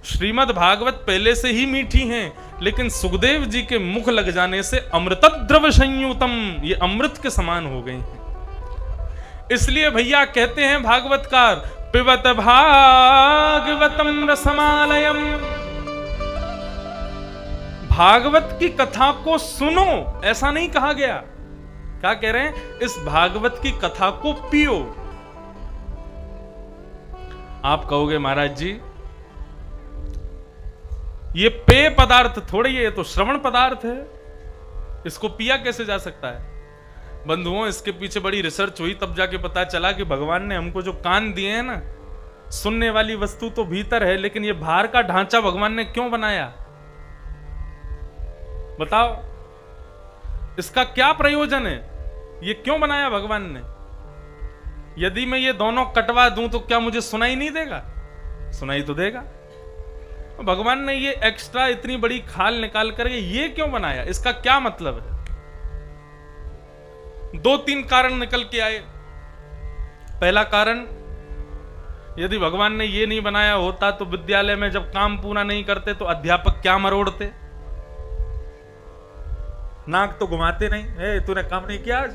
श्रीमद् भागवत पहले से ही मीठी हैं, लेकिन सुखदेव जी के मुख लग जाने से अमृत द्रव संयुतम, ये अमृत के समान हो गई हैं। इसलिए भैया कहते हैं भागवतकार, पिबत भागवतम रसमालयम। भागवत की कथा को सुनो, ऐसा नहीं कहा गया। क्या कह रहे हैं? इस भागवत की कथा को पियो। आप कहोगे महाराज जी ये पेय पदार्थ थोड़ी है, ये तो श्रवण पदार्थ है, इसको पिया कैसे जा सकता है? बंधुओं, इसके पीछे बड़ी रिसर्च हुई, तब जाके पता चला कि भगवान ने हमको जो कान दिए हैं ना, सुनने वाली वस्तु तो भीतर है, लेकिन ये बाहर का ढांचा भगवान ने क्यों बनाया? बताओ, इसका क्या प्रयोजन है? ये क्यों बनाया भगवान ने? यदि मैं ये दोनों कटवा दूं तो क्या मुझे सुनाई नहीं देगा? सुनाई तो देगा। भगवान ने ये एक्स्ट्रा इतनी बड़ी खाल निकाल कर ये क्यों बनाया? इसका क्या मतलब है? 2-3 कारण निकल के आए। पहला कारण, यदि भगवान ने ये नहीं बनाया होता तो विद्यालय में जब काम पूरा नहीं करते तो अध्यापक क्या मरोड़ते? नाक तो घुमाते नहीं, तूने काम नहीं किया आज।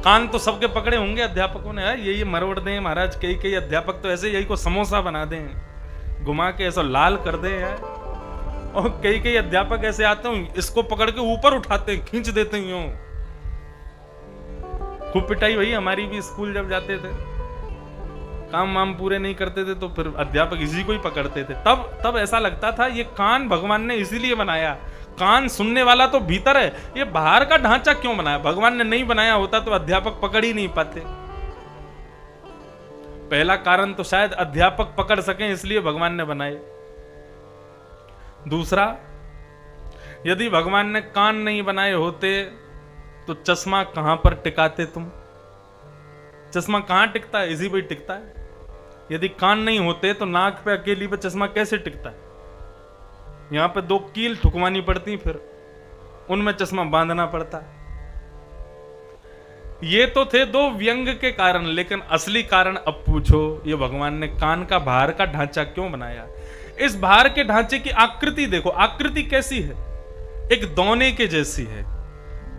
कान तो सबके पकड़े होंगे अध्यापकों ने, ये मरोड़ दें महाराज। कई अध्यापक तो ऐसे यही को समोसा बना दें, घुमा के ऐसा लाल कर दें यार। और कई अध्यापक ऐसे आते हैं, इसको पकड़ के ऊपर उठाते हैं, खींच देते हैं यूं। खूब पिटाई भई हमारी भी, स्कूल जब जाते थे, काम वाम पूरे नहीं करते थे तो फिर अध्यापक इसी को ही पकड़ते थे। तब ऐसा लगता था ये कान भगवान ने इसीलिए बनाया। कान सुनने वाला तो भीतर है, ये बाहर का ढांचा क्यों बनाया? भगवान ने नहीं बनाया होता तो अध्यापक पकड़ ही नहीं पाते। पहला कारण तो शायद अध्यापक पकड़ सकें इसलिए भगवान ने बनाए। दूसरा, यदि भगवान ने कान नहीं बनाए होते तो चश्मा कहां पर टिकाते तुम? चश्मा कहां टिकता है? इसी पे टिकता है। यदि कान नहीं होते तो नाक पे अकेली पे चश्मा कैसे टिकता है? यहां पे 2 कील ठुकवानी पड़ती, फिर उनमें चश्मा बांधना पड़ता। ये तो थे 2 व्यंग के कारण, लेकिन असली कारण अब पूछो, ये भगवान ने कान का बाहर का ढांचा क्यों बनाया? इस बाहर के ढांचे की आकृति देखो, आकृति कैसी है? एक दोने के जैसी है,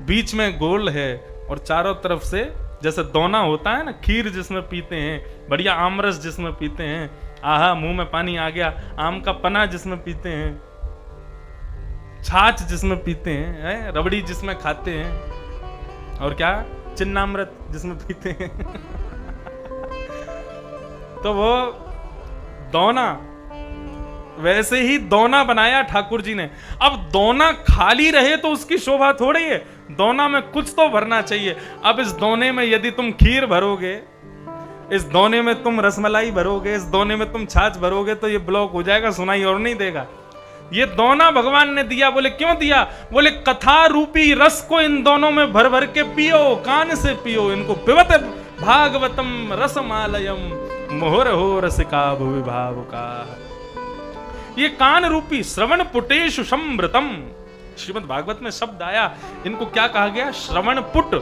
बीच में गोल है और चारों तरफ से जैसे दोना होता है ना, खीर जिसमें पीते हैं, बढ़िया आमरस जिसमें पीते हैं, आहा मुंह में पानी आ गया, आम का पना जिसमें पीते हैं, छाछ जिसमें पीते हैं, रबड़ी जिसमें खाते हैं, और क्या चिन्नामृत जिसमें पीते हैं। तो वो दोना, वैसे ही दोना बनाया ठाकुर जी ने। अब दोना खाली रहे तो उसकी शोभा थोड़ी है, दोना में कुछ तो भरना चाहिए। अब इस दोने में यदि तुम खीर भरोगे, इस दोने में तुम रसमलाई भरोगे, इस दोने में तुम छाछ भरोगे तो ये ब्लॉक हो जाएगा, सुनाई और नहीं देगा। ये दोना भगवान ने दिया। बोले क्यों दिया? बोले कथा रूपी रस को इन दोनों में भर भर के पियो, कान से पियो इनको। पिबत भागवतम रसमालयम मोहर हो रसिका भुवि भावुका। ये कान रूपी श्रवण पुटेशु समृतम, श्रीमद् भागवत में शब्द आया, इनको क्या कहा गया? श्रवण पुट।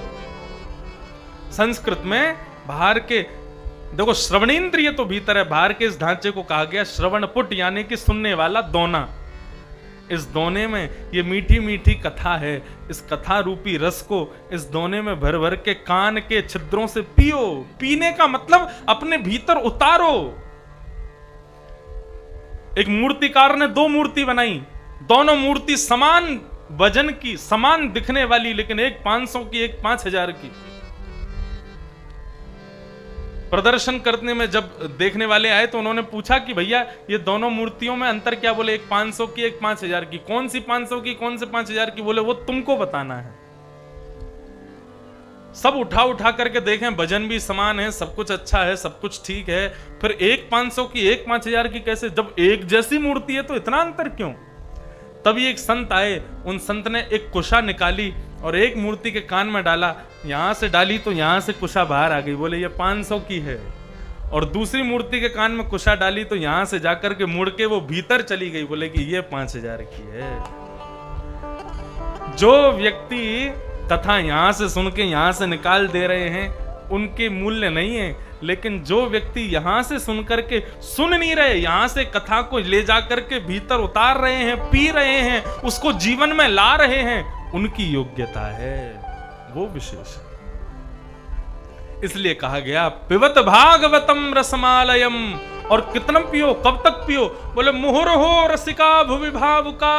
संस्कृत में बाहर के, देखो श्रवणेन्द्रिय तो भीतर है, बाहर के इस ढांचे को कहा गया श्रवण पुट, यानी कि सुनने वाला दोना। इस दोने में ये मीठी मीठी कथा है, इस कथा रूपी रस को इस दोने में भर भर के कान के छिद्रों से पियो। पीने का मतलब अपने भीतर उतारो। एक मूर्तिकार ने 2 मूर्ति बनाई, दोनों मूर्ति समान वजन की, समान दिखने वाली, लेकिन एक 500 की एक 5000 की। प्रदर्शन करने में जब देखने वाले आए तो उन्होंने पूछा कि भैया ये दोनों मूर्तियों में अंतर क्या? बोले एक 500 की एक 5000 की। कौन सी 500 की कौन से 5000 की? बोले वो तुमको बताना है। सब उठा उठा करके देखें, वजन भी समान है, सब कुछ अच्छा है, सब कुछ ठीक है, फिर एक 500 की एक 5000 की कैसे? जब एक जैसी मूर्ति है तो इतना अंतर क्यों? तभी एक संत आए, उन संत ने एक कुशा निकाली और एक मूर्ति के कान में डाला, यहां से डाली तो यहां से कुशा बाहर आ गई। बोले ये 500 की है। और दूसरी मूर्ति के कान में कुशा डाली तो यहां से जाकर के मुड़ के वो भीतर चली गई। बोले कि ये 5000 की है। जो व्यक्ति कथा यहां से सुन के यहां से निकाल दे रहे हैं उनके मूल्य नहीं है, लेकिन जो व्यक्ति यहां से सुन करके सुन नहीं रहे, यहां से कथा को ले जाकर के भीतर उतार रहे हैं, पी रहे हैं, उसको जीवन में ला रहे हैं, उनकी योग्यता है, वो विशेष है। इसलिए कहा गया पिबत भागवतम रसमालयम। और कितना पियो, कब तक पियो? बोले मुहुर्हो रसिका भुवि भावुका।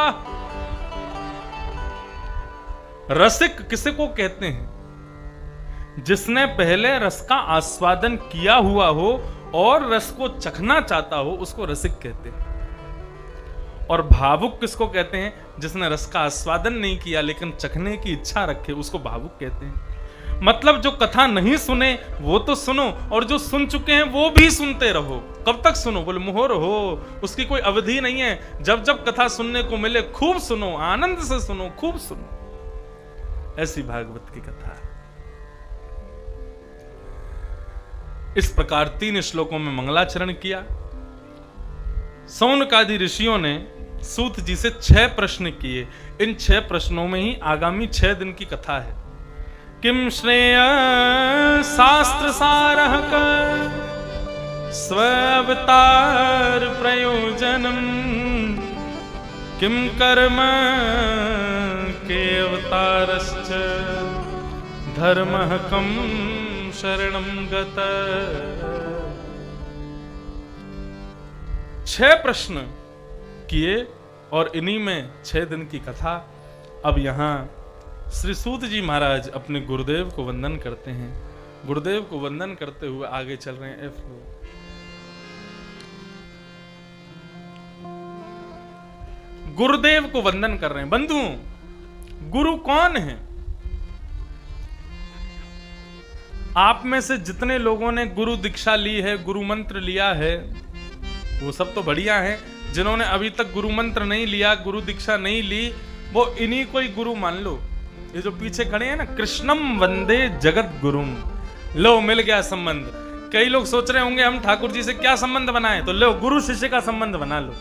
रसिक किसे को कहते हैं? जिसने पहले रस का आस्वादन किया हुआ हो और रस को चखना चाहता हो, उसको रसिक कहते हैं। और भावुक किसको कहते हैं? जिसने रस का आस्वादन नहीं किया लेकिन चखने की इच्छा रखे, उसको भावुक कहते हैं। मतलब जो कथा नहीं सुने वो तो सुनो, और जो सुन चुके हैं वो भी सुनते रहो। कब तक सुनो? बोले मुहर हो, उसकी कोई अवधि नहीं है। जब जब कथा सुनने को मिले खूब सुनो, आनंद से सुनो, खूब सुनो। ऐसी भागवत की कथा है। इस प्रकार 3 श्लोकों में मंगलाचरण किया। सौनकादि ऋषियों ने सूत जी से 6 प्रश्न किए। इन 6 प्रश्नों में ही आगामी 6 दिन की कथा है। किम श्रेय शास्त्र सारः स्वावतार प्रयोजनम, किम कर्म के अवतारश्च धर्मः कम शरणं गत। 6 प्रश्न किए और इन्हीं में 6 दिन की कथा। अब यहां श्री सूत जी महाराज अपने गुरुदेव को वंदन करते हैं। गुरुदेव को वंदन करते हुए आगे चल रहे हैं। गुरुदेव को वंदन कर रहे हैं। बंधुओं, गुरु कौन है? आप में से जितने लोगों ने गुरु दीक्षा ली है, गुरु मंत्र लिया है, वो सब तो बढ़िया है। जिन्होंने अभी तक गुरु मंत्र नहीं लिया, गुरु दीक्षा नहीं ली, वो इन्हीं को ही गुरु मान लो। ये जो पीछे खड़े हैं ना, कृष्णम वंदे जगत गुरुम, लो मिल गया संबंध। कई लोग सोच रहे होंगे हम ठाकुर जी से क्या संबंध बनाएं, तो लो गुरु शिष्य का संबंध बना लो।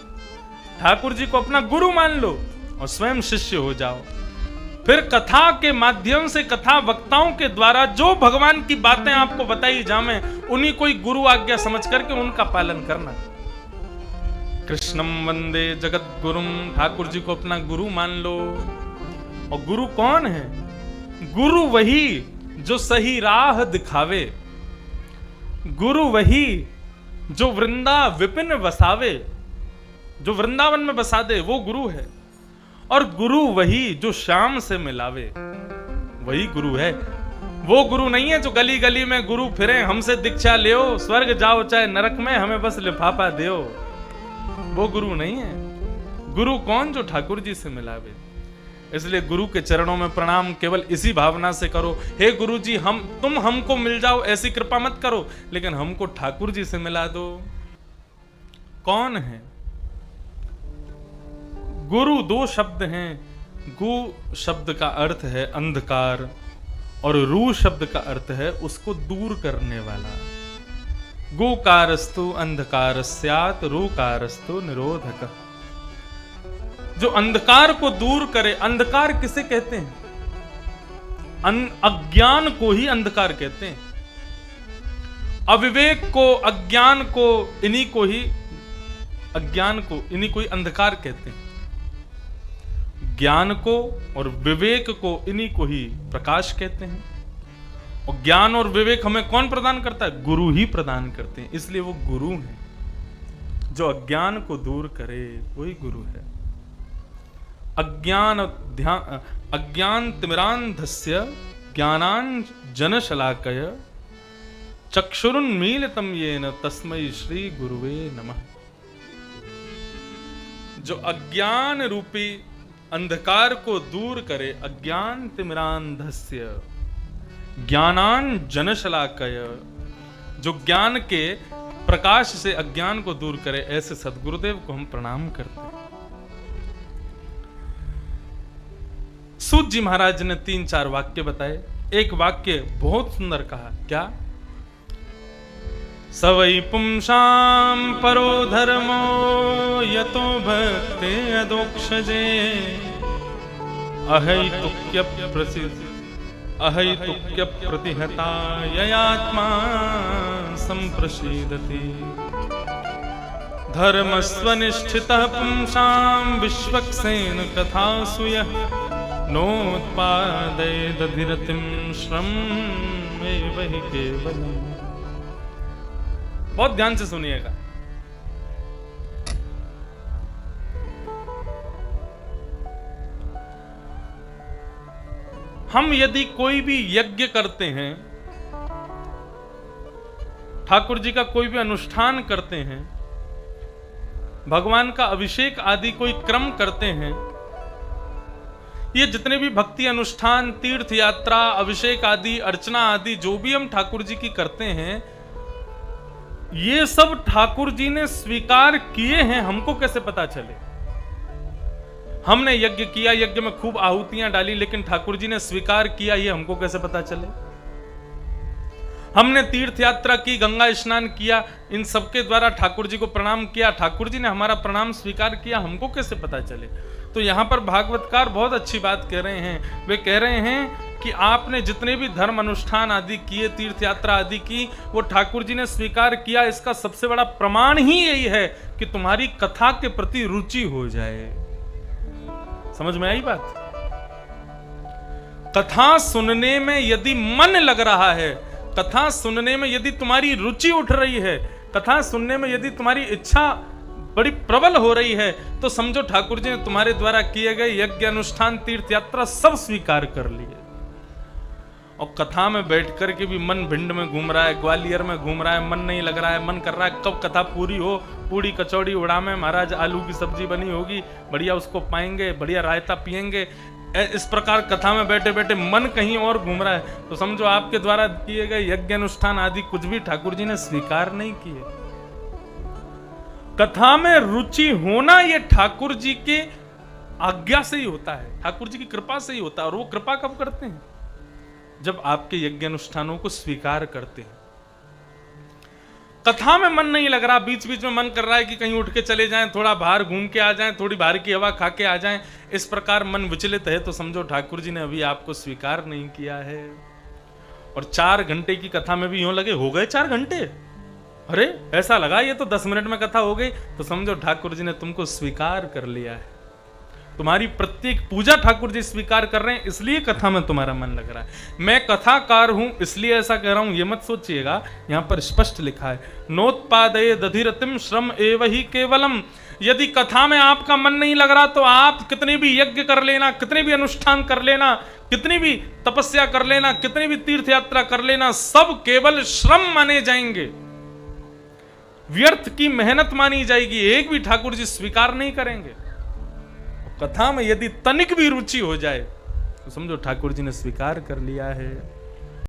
ठाकुर जी को अपना गुरु मान लो और स्वयं शिष्य हो जाओ। फिर कथा के माध्यम से, कथा वक्ताओं के द्वारा जो भगवान की बातें आपको बताई जाए, उन्हीं कोई गुरु आज्ञा समझ करके उनका पालन करना। कृष्णम वंदे जगत गुरुम, ठाकुर जी को अपना गुरु मान लो। और गुरु कौन है? गुरु वही जो सही राह दिखावे, गुरु वही जो वृंदा विपिन बसावे, जो वृंदावन में बसा दे, वो गुरु है। और गुरु वही जो श्याम से मिलावे, वही गुरु है। वो गुरु नहीं है जो गली गली में गुरु फिरे, हमसे दीक्षा ले, स्वर्ग जाओ चाहे नरक में, हमें बस लिफाफा दो। वो गुरु नहीं है। गुरु कौन? जो ठाकुर जी से मिलावे। इसलिए गुरु के चरणों में प्रणाम केवल इसी भावना से करो, हे गुरु जी तुम हमको मिल जाओ, ऐसी कृपा मत करो, लेकिन हमको ठाकुर जी से मिला दो। कौन है गुरु दो शब्द हैं। गु शब्द का अर्थ है अंधकार और रू शब्द का अर्थ है उसको दूर करने वाला। गुकारस्तु अंधकारस्यात्, रूकारस्तु निरोधक। जो अंधकार को दूर करे, अंधकार किसे कहते हैं? अज्ञान को ही अंधकार कहते हैं। अविवेक को, अज्ञान को, इन्हीं को ही अंधकार कहते हैं। ज्ञान को और विवेक को, इन्हीं को ही प्रकाश कहते हैं। और ज्ञान और विवेक हमें कौन प्रदान करता है? गुरु ही प्रदान करते हैं। इसलिए वो गुरु हैं। जो अज्ञान को दूर करे वही गुरु है। अज्ञान तिमिरांधस्य ज्ञानांजनशलाकय चक्षुरुन्मीलितं येन तस्मै श्री गुरुवे नमः। जो अज्ञान रूपी अंधकार को दूर करे, अज्ञान तिमिरांधस्य ज्ञानांजनशलाकय, जो ज्ञान के प्रकाश से अज्ञान को दूर करे, ऐसे सदगुरुदेव को हम प्रणाम करते हैं। सूत जी महाराज ने 3-4 वाक्य बताए। एक वाक्य बहुत सुंदर कहा, क्या? सवै पुंसां परो धर्मो यतो भक्ते अदोक्षजे अहैतुक्य प्रतिहता ययात्मा संप्रसीदति। धर्मस्वनिष्ठितः पुंसां विश्वक्सेन कथासु यः नोत्पादयेदधिरतिं श्रमेव हि केवलम्। बहुत ध्यान से सुनिएगा। हम यदि कोई भी यज्ञ करते हैं, ठाकुर जी का कोई भी अनुष्ठान करते हैं, भगवान का अभिषेक आदि कोई क्रम करते हैं, ये जितने भी भक्ति अनुष्ठान, तीर्थ यात्रा, अभिषेक आदि, अर्चना आदि जो भी हम ठाकुर जी की करते हैं, ये सब ठाकुर जी ने स्वीकार किए हैं। हमको कैसे पता चले? हमने यज्ञ किया, यज्ञ में खूब आहुतियां डाली, लेकिन ठाकुर जी ने स्वीकार किया, ये हमको कैसे पता चले? हमने तीर्थ यात्रा की, गंगा स्नान किया, इन सबके द्वारा ठाकुर जी को प्रणाम किया, ठाकुर जी ने हमारा प्रणाम स्वीकार किया, हमको कैसे पता चले? तो यहां पर भागवतकार बहुत अच्छी बात कह रहे हैं। वे कह रहे हैं कि आपने जितने भी धर्म अनुष्ठान आदि किए, तीर्थ यात्रा आदि की, वो ठाकुर जी ने स्वीकार किया। इसका सबसे बड़ा प्रमाण ही यही है कि तुम्हारी कथा के प्रति रुचि हो जाए। समझ में आई बात? कथा सुनने में यदि मन लग रहा है, कथा सुनने में यदि तुम्हारी रुचि उठ रही है, कथा सुनने में यदि तुम्हारी इच्छा बड़ी प्रबल हो रही है, तो समझो ठाकुर जी ने तुम्हारे द्वारा किए गए यज्ञ अनुष्ठान, तीर्थ यात्रा सब स्वीकार कर लिए। और कथा में बैठ कर के भी मन भिंड में घूम रहा है, ग्वालियर में घूम रहा है, मन नहीं लग रहा है, मन कर रहा है कब कथा पूरी हो, पूड़ी कचौड़ी उड़ा में महाराज, आलू की सब्जी बनी होगी, बढ़िया उसको पाएंगे, बढ़िया रायता पिएंगे। इस प्रकार कथा में बैठे बैठे मन कहीं और घूम रहा है, तो समझो आपके द्वारा किए गए यज्ञ अनुष्ठान आदि कुछ भी ठाकुर जी ने स्वीकार नहीं किए। कथा में रुचि होना ये ठाकुर जी के आज्ञा से ही होता है, ठाकुर जी की कृपा से ही होता है। और वो कृपा कब करते हैं? जब आपके यज्ञ अनुष्ठानों को स्वीकार करते हैं। कथा में मन नहीं लग रहा, बीच बीच में मन कर रहा है कि कहीं उठ के चले जाएं, थोड़ा बाहर घूम के आ जाएं, थोड़ी बाहर की हवा खा के आ जाएं, इस प्रकार मन विचलित है, तो समझो ठाकुर जी ने अभी आपको स्वीकार नहीं किया है। और 4 घंटे की कथा में भी यूं लगे हो गए 4 घंटे, अरे ऐसा लगा ये तो 10 मिनट में कथा हो गई, तो समझो ठाकुर जी ने तुमको स्वीकार कर लिया है। तुम्हारी प्रत्येक पूजा ठाकुर जी स्वीकार कर रहे हैं, इसलिए कथा में तुम्हारा मन लग रहा है। मैं कथाकार हूं इसलिए ऐसा कह रहा हूं, ये मत सोचिएगा। यहां पर स्पष्ट लिखा है, नोत्पादये दधिरतिम श्रम एव ही केवलम। यदि कथा में आपका मन नहीं लग रहा, तो आप कितने भी यज्ञ कर लेना, कितने भी अनुष्ठान कर लेना, कितनी भी तपस्या कर लेना, कितनी भी तीर्थ यात्रा कर लेना, सब केवल श्रम माने जाएंगे, व्यर्थ की मेहनत मानी जाएगी, एक भी ठाकुर जी स्वीकार नहीं करेंगे। कथा में यदि तनिक भी रुचि हो जाए, तो समझो ठाकुर जी ने स्वीकार कर लिया है।